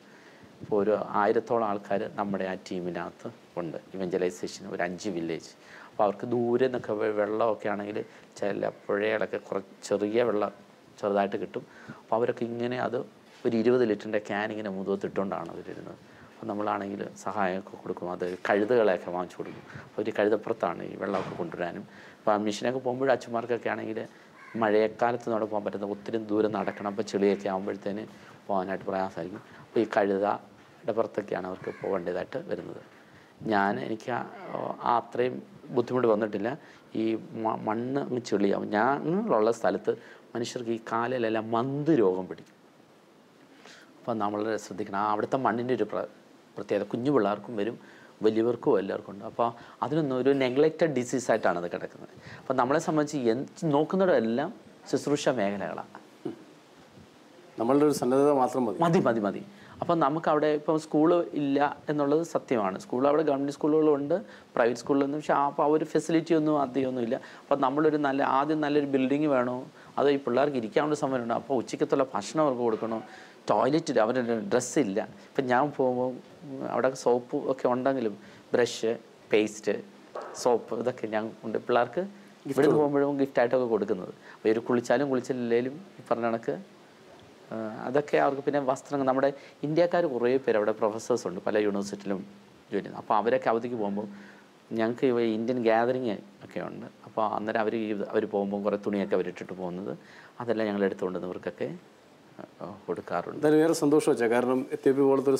ഇപ്പോൾ ഒരു 1000-ഓളം ആൾക്കാർ നമ്മുടെ ആ ടീമിനകത്ത് ഉണ്ട്. ഇവഞ്ചലൈസേഷൻ ഒരു 5 വില്ലേജ്. അപ്പോൾ അവർക്ക് ദൂരെ നിന്നൊക്കെ വെള്ളമൊക്കെ ആണെങ്കിൽ ചില പുഴകളൊക്കെ ചെറിയ വെള്ളം ചെറുതായിട്ട് കിട്ടും. അപ്പോൾ അവരൊക്കെ ഇങ്ങനെ അത് ഒരു 20 ലിറ്ററിൻ്റെ ക്യാൻ ഇങ്ങനെ മുതുകത്തിട്ടുകൊണ്ടാണ് അവരിരുന്നത്. അപ്പോൾ നമ്മളാണെങ്കിൽ സഹായമൊക്കെ കൊടുക്കും. അത് കഴുതകളെയൊക്കെ വാങ്ങിച്ചു കൊടുക്കും. അപ്പോൾ ഒരു കഴുതപ്പുറത്താണ് ഈ വെള്ളമൊക്കെ കൊണ്ടുവരാനും. അപ്പോൾ ആ മിഷനൊക്കെ പോകുമ്പോൾ അച്ഛന്മാർക്കൊക്കെ ആണെങ്കിൽ മഴയക്കാലത്ത് നമ്മുടെ പോകാൻ പറ്റുന്ന ഒത്തിരി ദൂരം നടക്കണം. അപ്പോൾ ചെളിയൊക്കെ ആകുമ്പോഴത്തേന് പോകാനായിട്ട് പ്രയാസമായിരിക്കും. അപ്പോൾ ഈ കഴുതയുടെ പുറത്തൊക്കെയാണ് അവർക്ക് പോകേണ്ടതായിട്ട് വരുന്നത്. എനിക്ക് അത്രയും ബുദ്ധിമുട്ട് വന്നിട്ടില്ല. ഈ മണ്ണ് അങ്ങ് ചെളിയാവും. ഞങ്ങളുള്ള സ്ഥലത്ത് മനുഷ്യർക്ക് ഈ കാലിലെല്ലാം മന്ത് രോഗം പിടിക്കും. അപ്പോൾ നമ്മൾ ശ്രദ്ധിക്കണം. അവിടുത്തെ മണ്ണിൻ്റെ ഒരു പ്രത്യേകത കുഞ്ഞു പിള്ളേർക്കും വരും, വലിയവർക്കും എല്ലാവർക്കും ഉണ്ട്. അപ്പോൾ അതിനൊന്നും ഒരു നെഗ്ലക്റ്റഡ് ഡിസീസായിട്ടാണ് അത് കിടക്കുന്നത്. അപ്പോൾ നമ്മളെ സംബന്ധിച്ച് നോക്കുന്നിടമെല്ലാം ശുശ്രൂഷ മേഖലകളാണ്. നമ്മളുടെ ഒരു സന്നദ്ധത മാത്രം മതി. അപ്പം നമുക്കവിടെ ഇപ്പം സ്കൂള് ഇല്ല എന്നുള്ളത് സത്യമാണ്. സ്കൂൾ അവിടെ ഗവൺമെൻറ് സ്കൂളുകളുണ്ട്, പ്രൈവറ്റ് സ്കൂളിലൊന്നും. പക്ഷേ അപ്പോൾ ആ ഒരു ഫെസിലിറ്റി ഒന്നും അധികമൊന്നുമില്ല. അപ്പോൾ നമ്മളൊരു ആദ്യം നല്ലൊരു ബിൽഡിങ് വേണോ, അതോ ഈ പിള്ളേർക്ക് ഇരിക്കാനുള്ള സമയമുണ്ടോ, അപ്പോൾ ഉച്ചയ്ക്കത്തുള്ള ഭക്ഷണം അവർക്ക് കൊടുക്കണോ, ടോയ്ലറ്റ് അവരുടെ ഡ്രസ്സില്ല. ഇപ്പം ഞാൻ പോകുമ്പോൾ അവിടെ സോപ്പ് ഒക്കെ ഉണ്ടെങ്കിലും ബ്രഷ്, പേസ്റ്റ്, സോപ്പ് ഇതൊക്കെ ഞാൻ ഉണ്ട് പിള്ളേർക്ക് ഇവിടെ നിന്ന് പോകുമ്പോഴും ഗിഫ്റ്റായിട്ടൊക്കെ കൊടുക്കുന്നത്. അപ്പോൾ ഒരു കുളിച്ചില്ലെങ്കിലും ഈ പറഞ്ഞ കണക്ക് അതൊക്കെ അവർക്ക്. പിന്നെ വസ്ത്രങ്ങൾ നമ്മുടെ ഇന്ത്യക്കാർ കുറേ പേര് അവിടെ പ്രൊഫസേഴ്സ് ഉണ്ട്, പല യൂണിവേഴ്സിറ്റിയിലും ജോലി ചെയ്യുന്നത്. അപ്പോൾ അവരൊക്കെ അവധിക്ക് പോകുമ്പോൾ ഞങ്ങൾക്ക് ഇന്ത്യൻ ഗ്യാതറിങ് ഒക്കെ ഉണ്ട്. അപ്പോൾ അന്നേരം അവർ പോകുമ്പോൾ കുറേ തുണിയൊക്കെ അവരിട്ടിട്ട് പോകുന്നത് അതെല്ലാം ഞങ്ങൾ എടുത്തുകൊണ്ടുവന്നവർക്കൊക്കെ കൊടുക്കാറുണ്ട്. എന്തായാലും വേറെ സന്തോഷം വെച്ചാൽ, കാരണം എത്യോപ്യ പോലത്തെ ഒരു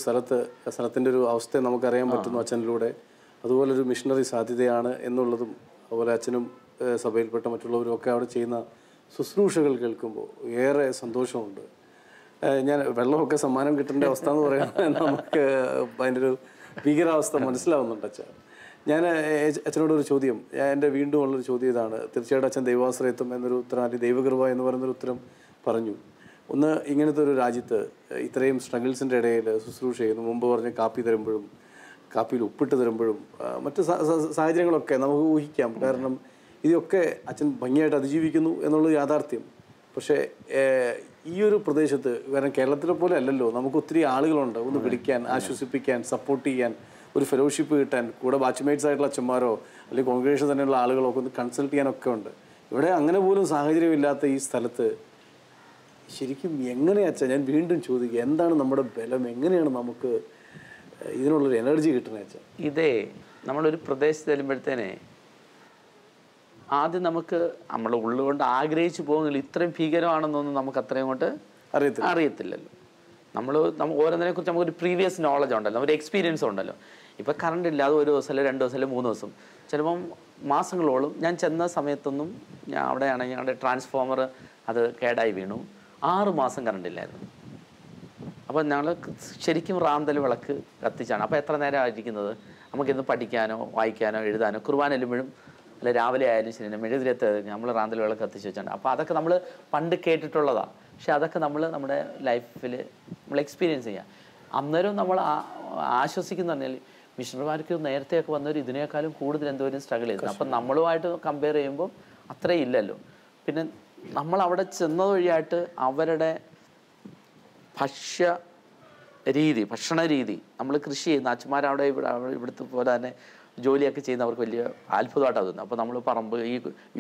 സ്ഥലത്തിൻ്റെ ഒരു അവസ്ഥ നമുക്കറിയാൻ പറ്റുന്നു അച്ഛനിലൂടെ. അതുപോലൊരു മിഷണറി സാധ്യതയാണ് എന്നുള്ളതും അതുപോലെ അച്ഛനും സഭയിൽപ്പെട്ട മറ്റുള്ളവരും ഒക്കെ അവിടെ ചെയ്യുന്ന ശുശ്രൂഷകൾ കേൾക്കുമ്പോൾ ഏറെ സന്തോഷമുണ്ട്. ഞാൻ വെള്ളമൊക്കെ സമ്മാനം കിട്ടേണ്ട അവസ്ഥ എന്ന് പറയാൻ നമുക്ക് അതിൻ്റെ ഒരു ഭീകരാവസ്ഥ മനസ്സിലാവുന്നുണ്ട് അച്ഛൻ. ഞാൻ അച്ഛനോടൊരു ചോദ്യം, എൻ്റെ വീണ്ടും ഉള്ളൊരു ചോദ്യം ഇതാണ്. തീർച്ചയായിട്ടും അച്ഛൻ ദൈവാശ്രയത്വം എന്നൊരു ഉത്തരം, അല്ലെങ്കിൽ ദൈവകൃപ എന്ന് പറയുന്നൊരു ഉത്തരം പറഞ്ഞു. ഒന്ന്, ഇങ്ങനത്തെ ഒരു രാജ്യത്ത് ഇത്രയും സ്ട്രഗിൾസിൻ്റെ ഇടയിൽ ശുശ്രൂഷ ചെയ്യുന്നു. മുമ്പ് പറഞ്ഞ കാപ്പി തരുമ്പോഴും കാപ്പിയിൽ ഉപ്പിട്ട് തരുമ്പോഴും മറ്റ് സാഹചര്യങ്ങളൊക്കെ നമുക്ക് ഊഹിക്കാം. കാരണം ഇതൊക്കെ അച്ഛൻ ഭംഗിയായിട്ട് അതിജീവിക്കുന്നു എന്നുള്ളത് യാഥാർത്ഥ്യം. പക്ഷേ ഈ ഒരു പ്രദേശത്ത്, കാരണം കേരളത്തിലെ പോലെ അല്ലല്ലോ, നമുക്ക് ഒത്തിരി ആളുകളുണ്ട് ഒന്ന് വിളിക്കാൻ, ആശ്വസിപ്പിക്കാൻ, സപ്പോർട്ട് ചെയ്യാൻ, ഒരു ഫെലോഷിപ്പ് കിട്ടാൻ, കൂടെ ബാച്ച്മേറ്റ്സ് ആയിട്ടുള്ള അച്ഛന്മാരോ അല്ലെങ്കിൽ കോൺഗ്രേഷൻ തന്നെയുള്ള ആളുകളൊക്കെ ഒന്ന് കൺസൾട്ട് ചെയ്യാനൊക്കെ ഉണ്ട്. ഇവിടെ അങ്ങനെ പോലും സാഹചര്യമില്ലാത്ത ഈ സ്ഥലത്ത് ശരിക്കും എങ്ങനെയാ അച്ഛാ, ഞാൻ വീണ്ടും ചോദിക്കുക, എന്താണ് നമ്മുടെ ബലം? എങ്ങനെയാണ് നമുക്ക് ഇതിനുള്ളൊരു എനർജി കിട്ടുന്നത് അച്ഛാ? ഇതേ നമ്മളൊരു പ്രദേശത്ത് ചെല്ലുമ്പോഴത്തേനെ ആദ്യം നമുക്ക് നമ്മുടെ ഉള്ളുകൊണ്ട് ആഗ്രഹിച്ചു പോകുന്നില്ല. ഇത്രയും ഭീകരമാണെന്നൊന്നും നമുക്ക് അത്രയും കൊണ്ട് അറിയത്തില്ലല്ലോ. നമ്മൾ ഓരോന്നിനെ കുറിച്ച് നമുക്കൊരു പ്രീവിയസ് നോളജ് ഉണ്ടല്ലോ, ഒരു എക്സ്പീരിയൻസ് ഉണ്ടല്ലോ. ഇപ്പം കറണ്ട് ഇല്ല, അത് 1 ദിവസം അല്ലെങ്കിൽ 2 ദിവസം അല്ലെങ്കിൽ 3 ദിവസം, ചിലപ്പം മാസങ്ങളോളം. ഞാൻ ചെന്ന സമയത്തൊന്നും ഞാൻ അവിടെയാണെങ്കിൽ ഞങ്ങളുടെ ട്രാൻസ്ഫോമർ അത് കേടായി വീണു. 6 മാസം കറണ്ട് ഇല്ലായിരുന്നു. അപ്പോൾ ഞങ്ങൾ ശരിക്കും റാന്തൽ വിളക്ക് കത്തിച്ചാണ്. അപ്പോൾ എത്ര നേരം ആയിരിക്കുന്നത്? നമുക്കിന്ന് പഠിക്കാനോ വായിക്കാനോ എഴുതാനോ, കുർബാന എല്ലുമ്പോഴും അല്ല രാവിലെ ആയാലും ശരി മെഴുകുതിരത്ത് നമ്മൾ റാന്തൽ വിളക്ക് കത്തിച്ച് വെച്ചാണ്. അപ്പോൾ അതൊക്കെ നമ്മൾ പണ്ട് കേട്ടിട്ടുള്ളതാണ്. പക്ഷെ അതൊക്കെ നമ്മൾ നമ്മുടെ ലൈഫിൽ നമ്മൾ എക്സ്പീരിയൻസ് ചെയ്യാം. അന്നേരം നമ്മൾ ആശ്വസിക്കുന്ന പറഞ്ഞാൽ മിഷണറിമാർക്ക് നേരത്തെയൊക്കെ വന്നവർ ഇതിനേക്കാളും കൂടുതൽ എന്തോരം സ്ട്രഗിൾ ചെയ്തു. അപ്പം നമ്മളുമായിട്ട് കമ്പയർ ചെയ്യുമ്പോൾ അത്രയും ഇല്ലല്ലോ. പിന്നെ നമ്മൾ അവിടെ ചെന്നത് വഴിയായിട്ട് അവരുടെ ഭക്ഷണ രീതി, നമ്മൾ കൃഷി ചെയ്യുന്ന അച്ഛന്മാരവിടെ ഇവിടുത്തെ പോലെ തന്നെ ജോലിയൊക്കെ ചെയ്യുന്നവർക്ക് വലിയ അത്ഭുതമായിട്ടാണ് തോന്നുന്നത്. അപ്പോൾ നമ്മൾ പറമ്പ്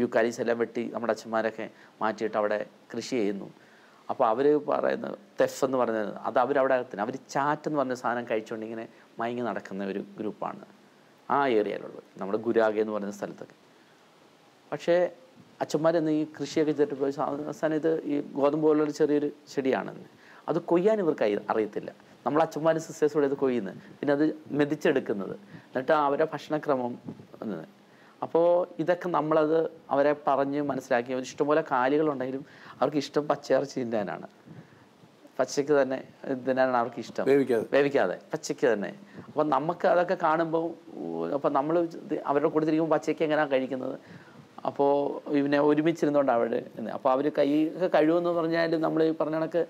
ഈ കരീസ് എല്ലാം വെട്ടി നമ്മുടെ അച്ഛന്മാരൊക്കെ മാറ്റിയിട്ട് അവിടെ കൃഷി ചെയ്യുന്നു. അപ്പോൾ അവർ പറയുന്നത് തെഫ് എന്ന് പറയുന്നത് അത് അവരവിടെ അവർ ചാറ്റ് എന്ന് പറഞ്ഞ സാധനം കഴിച്ചുകൊണ്ട് ഇങ്ങനെ മയങ്ങി നടക്കുന്ന ഒരു ഗ്രൂപ്പാണ് ആ ഏരിയയിലുള്ളത്, നമ്മുടെ ഗുരാഗ എന്ന് പറയുന്ന സ്ഥലത്തൊക്കെ. പക്ഷേ അച്ഛന്മാരെന്ന് ഈ കൃഷിയൊക്കെ ചെയ്തിട്ട് പോയി അവസാനം ഇത് ഈ ഗോതമ്പ് പോലുള്ളൊരു ചെറിയൊരു ചെടിയാണെന്ന് അത് കൊയ്യാൻ ഇവർക്ക് അറിയത്തില്ല. നമ്മൾ അച്ഛന്മാരും സിസ്റ്റേഴ്സോടെ ഇത് കൊയ്യുന്നത്, പിന്നെ അത് മെതിച്ചെടുക്കുന്നത്, എന്നിട്ട് അവരുടെ ഭക്ഷണക്രമം എന്നത്. അപ്പോൾ ഇതൊക്കെ നമ്മളത് അവരെ പറഞ്ഞ് മനസ്സിലാക്കി. ഇഷ്ടംപോലെ കാലികളുണ്ടെങ്കിലും അവർക്ക് ഇഷ്ടം പച്ചയിറച്ചി തിന്നാനാണ്, പച്ചയ്ക്ക് തന്നെ തിന്നാനാണ് അവർക്ക് ഇഷ്ടം, വേവിക്കാതെ പച്ചയ്ക്ക് തന്നെ. അപ്പം നമുക്ക് അതൊക്കെ കാണുമ്പോൾ അപ്പം നമ്മൾ അവരുടെ കൊടുത്തിരിക്കുമ്പോൾ പച്ചയ്ക്ക് എങ്ങനെയാണ് കഴിക്കുന്നത്. അപ്പോൾ ഇവനെ ഒരുമിച്ചിരുന്നുകൊണ്ട് അവിടെ അപ്പോൾ അവർ കൈ കഴിവെന്ന് പറഞ്ഞാലും നമ്മൾ ഈ പറഞ്ഞ കണക്ക്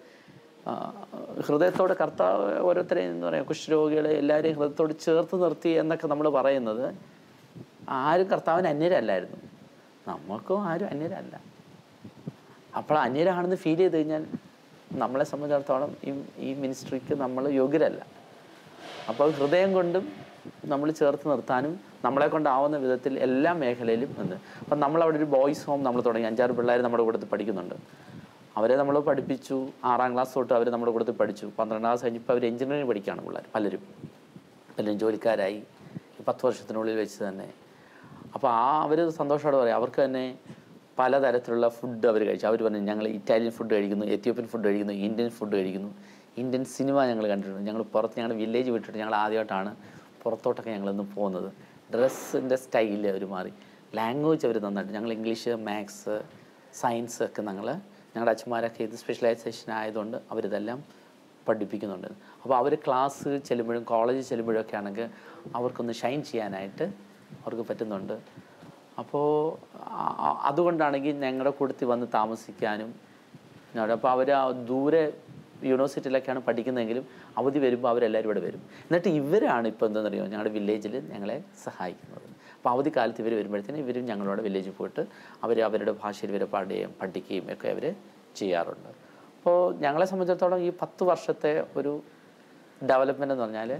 ഹൃദയത്തോടെ കർത്താവ് ഓരോരുത്തരെയും എന്ന് പറയാം, കുഷ്ഠരോഗികളെ എല്ലാവരെയും ഹൃദയത്തോട് ചേർത്ത് നിർത്തി എന്നൊക്കെ നമ്മൾ പറയുന്നത്. ആരും കർത്താവിന് അന്യരല്ലായിരുന്നു, നമുക്കും ആരും അന്യരല്ല. അപ്പോൾ അന്യരാണെന്ന് ഫീൽ ചെയ്ത് കഴിഞ്ഞാൽ നമ്മളെ സംബന്ധിച്ചിടത്തോളം ഈ മിനിസ്ട്രിക്ക് നമ്മൾ യോഗ്യരല്ല. അപ്പോൾ ഹൃദയം കൊണ്ടും നമ്മൾ ചേർത്ത് നിർത്താനും നമ്മളെ കൊണ്ടാവുന്ന വിധത്തിൽ എല്ലാ മേഖലയിലും നിന്ന്. അപ്പം നമ്മളവിടെ ഒരു ബോയ്സ് ഹോം നമ്മൾ തുടങ്ങി. 5-6 പിള്ളേർ നമ്മുടെ കൂട്ടത്തിൽ പഠിക്കുന്നുണ്ട്. അവരെ നമ്മൾ പഠിപ്പിച്ചു. 6ാം ക്ലാസ് തൊട്ട് അവർ നമ്മുടെ കൂട്ടത്തിൽ പഠിച്ചു. 12ാം ക്ലാസ് കഴിഞ്ഞപ്പോൾ അവർ എഞ്ചിനീയറിംഗ് പഠിക്കുകയാണ് പിള്ളേർ. പലരും ജോലിക്കാരായി 10 വർഷത്തിനുള്ളിൽ വെച്ച് തന്നെ. അപ്പോൾ അവർ സന്തോഷത്തോടെ പറയും. അവർക്ക് തന്നെ പലതരത്തിലുള്ള ഫുഡ് അവർ കഴിച്ചു. അവർ പറഞ്ഞു ഞങ്ങൾ ഇറ്റാലിയൻ ഫുഡ് കഴിക്കുന്നു, എത്യോപ്യൻ ഫുഡ് കഴിക്കുന്നു, ഇന്ത്യൻ ഫുഡ് കഴിക്കുന്നു, ഇന്ത്യൻ സിനിമ ഞങ്ങൾ കണ്ടിട്ടുണ്ട്. ഞങ്ങൾ പുറത്ത് ഞങ്ങളുടെ വില്ലേജ് വിട്ടിട്ട് ഞങ്ങൾ ആദ്യമായിട്ടാണ് പുറത്തോട്ടൊക്കെ ഞങ്ങളിന്ന് പോകുന്നത്. ഡ്രസ്സിൻ്റെ സ്റ്റൈല് അവർ മാറി, ലാംഗ്വേജ് അവർ നന്നായിട്ട്. ഞങ്ങൾ ഇംഗ്ലീഷ്, മാത്സ്, സയൻസ് ഒക്കെ ഞങ്ങളുടെ അച്ഛന്മാരൊക്കെ ഇത് സ്പെഷ്യലൈസേഷൻ ആയതുകൊണ്ട് അവരിതെല്ലാം പഠിപ്പിക്കുന്നുണ്ട്. അപ്പോൾ അവർ ക്ലാസ് ചെല്ലുമ്പോഴും കോളേജിൽ ചെല്ലുമ്പോഴൊക്കെ ആണെങ്കിൽ അവർക്കൊന്ന് ഷൈൻ ചെയ്യാനായിട്ട് അവർക്ക് പറ്റുന്നുണ്ട്. അപ്പോൾ അതുകൊണ്ടാണെങ്കിൽ ഞങ്ങളുടെ കൂട്ടത്തിൽ വന്ന് താമസിക്കാനും. അപ്പോൾ അവർ ദൂരെ യൂണിവേഴ്സിറ്റിയിലൊക്കെയാണ് പഠിക്കുന്നതെങ്കിലും അവധി വരുമ്പോൾ അവരെല്ലാവരും ഇവിടെ വരും. എന്നിട്ട് ഇവരാണ് ഇപ്പോൾ എന്താണെന്നറിയോ ഞങ്ങളുടെ വില്ലേജിൽ ഞങ്ങളെ സഹായിക്കുന്നത്. അപ്പോൾ അവധി കാലത്ത് ഇവർ വരുമ്പോഴത്തേനും ഇവരും ഞങ്ങളോട് വില്ലേജിൽ പോയിട്ട് അവരുടെ ഭാഷയിൽ ഇവരെ പഠിക്കുകയും ഒക്കെ അവർ ചെയ്യാറുണ്ട്. അപ്പോൾ ഞങ്ങളെ സംബന്ധിച്ചിടത്തോളം ഈ 10 വർഷത്തെ ഒരു ഡെവലപ്മെൻ്റ് എന്ന് പറഞ്ഞാൽ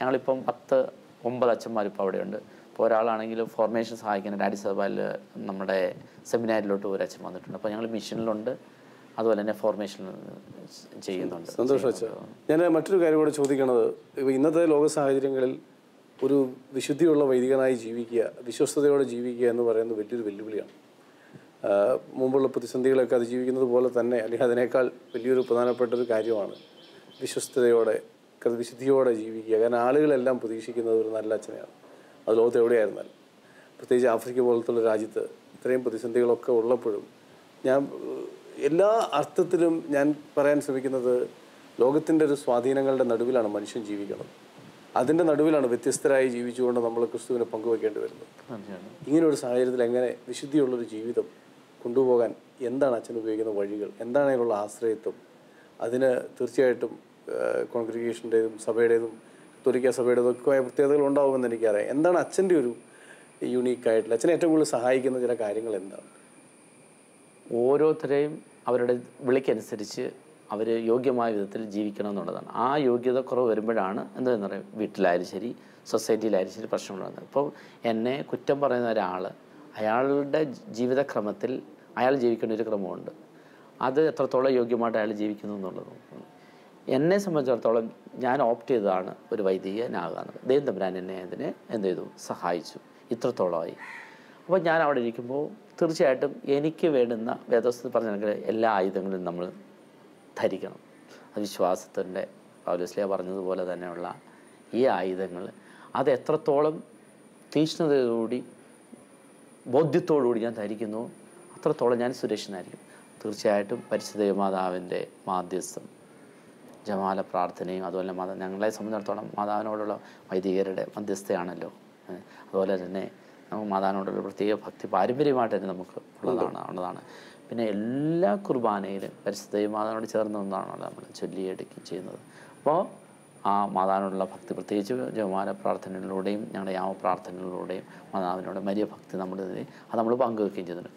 ഞങ്ങളിപ്പം 9 അച്ഛന്മാരിപ്പോൾ അവിടെയുണ്ട്. ഇപ്പോൾ ഒരാളാണെങ്കിൽ ഫോർമേഷൻ സഹായിക്കാനായിട്ട് അഡിസബയിൽ നമ്മുടെ സെമിനാരിലോട്ട് ഒരു അച്ഛൻ വന്നിട്ടുണ്ട്. അപ്പോൾ ഞങ്ങൾ മിഷനിലുണ്ട്, അതുപോലെ തന്നെ ഫോർമേഷൻ ചെയ്യുന്നുണ്ട്. സന്തോഷം അച്ഛാ. ഞാൻ മറ്റൊരു കാര്യം കൂടെ ചോദിക്കണത്, ഇന്നത്തെ ലോക സാഹചര്യങ്ങളിൽ ഒരു വിശുദ്ധിയുള്ള വൈദികനായി ജീവിക്കുക, വിശ്വസ്തയോടെ ജീവിക്കുക എന്ന് പറയുന്നത് വലിയൊരു വെല്ലുവിളിയാണ്. മുമ്പുള്ള പ്രതിസന്ധികളൊക്കെ അതിജീവിക്കുന്നത് പോലെ തന്നെ, അല്ലെങ്കിൽ അതിനേക്കാൾ വലിയൊരു പ്രധാനപ്പെട്ടൊരു കാര്യമാണ് വിശ്വസ്തയോടെ വിശുദ്ധിയോടെ ജീവിക്കുക. കാരണം ആളുകളെല്ലാം പ്രതീക്ഷിക്കുന്നത് ഒരു നല്ല അച്ഛനെയാണ്. അത് ലോകത്ത് എവിടെയായിരുന്നാലും. പ്രത്യേകിച്ച് ആഫ്രിക്ക പോലത്തുള്ള രാജ്യത്ത് ഇത്രയും പ്രതിസന്ധികളൊക്കെ ഉള്ളപ്പോഴും ഞാൻ എല്ലാ അർത്ഥത്തിലും ഞാൻ പറയാൻ ശ്രമിക്കുന്നത് ലോകത്തിൻ്റെ ഒരു സ്വാധീനങ്ങളുടെ നടുവിലാണ് മനുഷ്യൻ ജീവിക്കുന്നത്. അതിൻ്റെ നടുവിലാണ് വ്യത്യസ്തരായി ജീവിച്ചുകൊണ്ട് നമ്മൾ ക്രിസ്തുവിനെ പങ്കുവയ്ക്കേണ്ടി വരുന്നത്. ഇങ്ങനെ ഒരു സാഹചര്യത്തിൽ എങ്ങനെ വിശുദ്ധിയുള്ളൊരു ജീവിതം കൊണ്ടുപോകാൻ എന്താണ് അച്ഛൻ ഉപയോഗിക്കുന്ന വഴികൾ, എന്താണ് അതിനുള്ള ആശ്രയത്വം? അതിന് തീർച്ചയായിട്ടും കോൺഗ്രിഗേഷൻ്റേതും സഭയുടേതും കത്തോലിക്ക സഭയുടേതും ഒക്കെ പ്രത്യേകതകൾ ഉണ്ടാവുമെന്ന് എനിക്കറിയാം. എന്താണ് അച്ഛൻ്റെ ഒരു യുണീക്കായിട്ടുള്ള, അച്ഛനെ ഏറ്റവും കൂടുതൽ സഹായിക്കുന്ന ചില കാര്യങ്ങൾ എന്താണ്? ഓരോരുത്തരെയും അവരുടെ വിളിക്കനുസരിച്ച് അവർ യോഗ്യമായ വിധത്തിൽ ജീവിക്കണം എന്നുള്ളതാണ്. ആ യോഗ്യത കുറവ് വരുമ്പോഴാണ് എന്താണെന്ന് പറയുക, വീട്ടിലായാലും ശരി സൊസൈറ്റിയിലായാലും ശരി പ്രശ്നങ്ങളുള്ളത്. ഇപ്പോൾ എന്നെ കുറ്റം പറയുന്ന ഒരാൾ അയാളുടെ ജീവിതക്രമത്തിൽ അയാൾ ജീവിക്കേണ്ട ഒരു ക്രമമുണ്ട്. അത് എത്രത്തോളം യോഗ്യമായിട്ട് അയാൾ ജീവിക്കുന്നു എന്നുള്ളത്. എന്നെ സംബന്ധിച്ചിടത്തോളം ഞാൻ ഓപ്റ്റ് ചെയ്തതാണ് ഒരു വൈദികനാകാന്നത്. ദൈവം തമ്പുരാൻ എന്നെ അതിനെ എന്ത് ചെയ്തു, സഹായിച്ചു. ഇത്രത്തോളമായി. അപ്പോൾ ഞാൻ അവിടെ ഇരിക്കുമ്പോൾ തീർച്ചയായിട്ടും എനിക്ക് വേണ്ടുന്ന വേദോസ്തത്തിൽ പറഞ്ഞെങ്കിൽ എല്ലാ ആയുധങ്ങളും നമ്മൾ ധരിക്കണം. അത് വിശ്വാസത്തിൻ്റെ പൗലോസ്ലീഹ പറഞ്ഞതുപോലെ തന്നെയുള്ള ഈ ആയുധങ്ങൾ അത് എത്രത്തോളം തീക്ഷ്ണതയോടുകൂടി ബോധ്യത്തോടുകൂടി ഞാൻ ധരിക്കുന്നു അത്രത്തോളം ഞാൻ സുരക്ഷിതനായിരിക്കും. തീർച്ചയായിട്ടും പരിശുദ്ധ മാതാവിൻ്റെ മാധ്യസ്ഥം, ജമാല പ്രാർത്ഥനയും അതുപോലെ ഞങ്ങളെ സംബന്ധിച്ചിടത്തോളം മാതാവിനോടുള്ള വൈദികരുടെ മധ്യസ്ഥയാണല്ലോ. അതുപോലെ തന്നെ നമുക്ക് മാതാവിനോടുള്ള പ്രത്യേക ഭക്തി പാരമ്പര്യമായിട്ട് തന്നെ നമുക്ക് ഉള്ളതാണ്. പിന്നെ എല്ലാ കുർബാനയിലും പരിശുദ്ധ മാതാവിനോട് ചേർന്ന് ഒന്നാണല്ലോ നമ്മൾ ചൊല്ലിയെടുക്കുകയും ചെയ്യുന്നത്. അപ്പോൾ ആ മാതാവിനോടുള്ള ഭക്തി, പ്രത്യേകിച്ച് ജപമാല പ്രാർത്ഥനകളിലൂടെയും ഞങ്ങളുടെ യാമപ്രാർത്ഥനകളിലൂടെയും മാതാവിനോട് വലിയ ഭക്തി അത് നമ്മൾ പങ്കുവെക്കുകയും ചെയ്യുന്നുണ്ട്.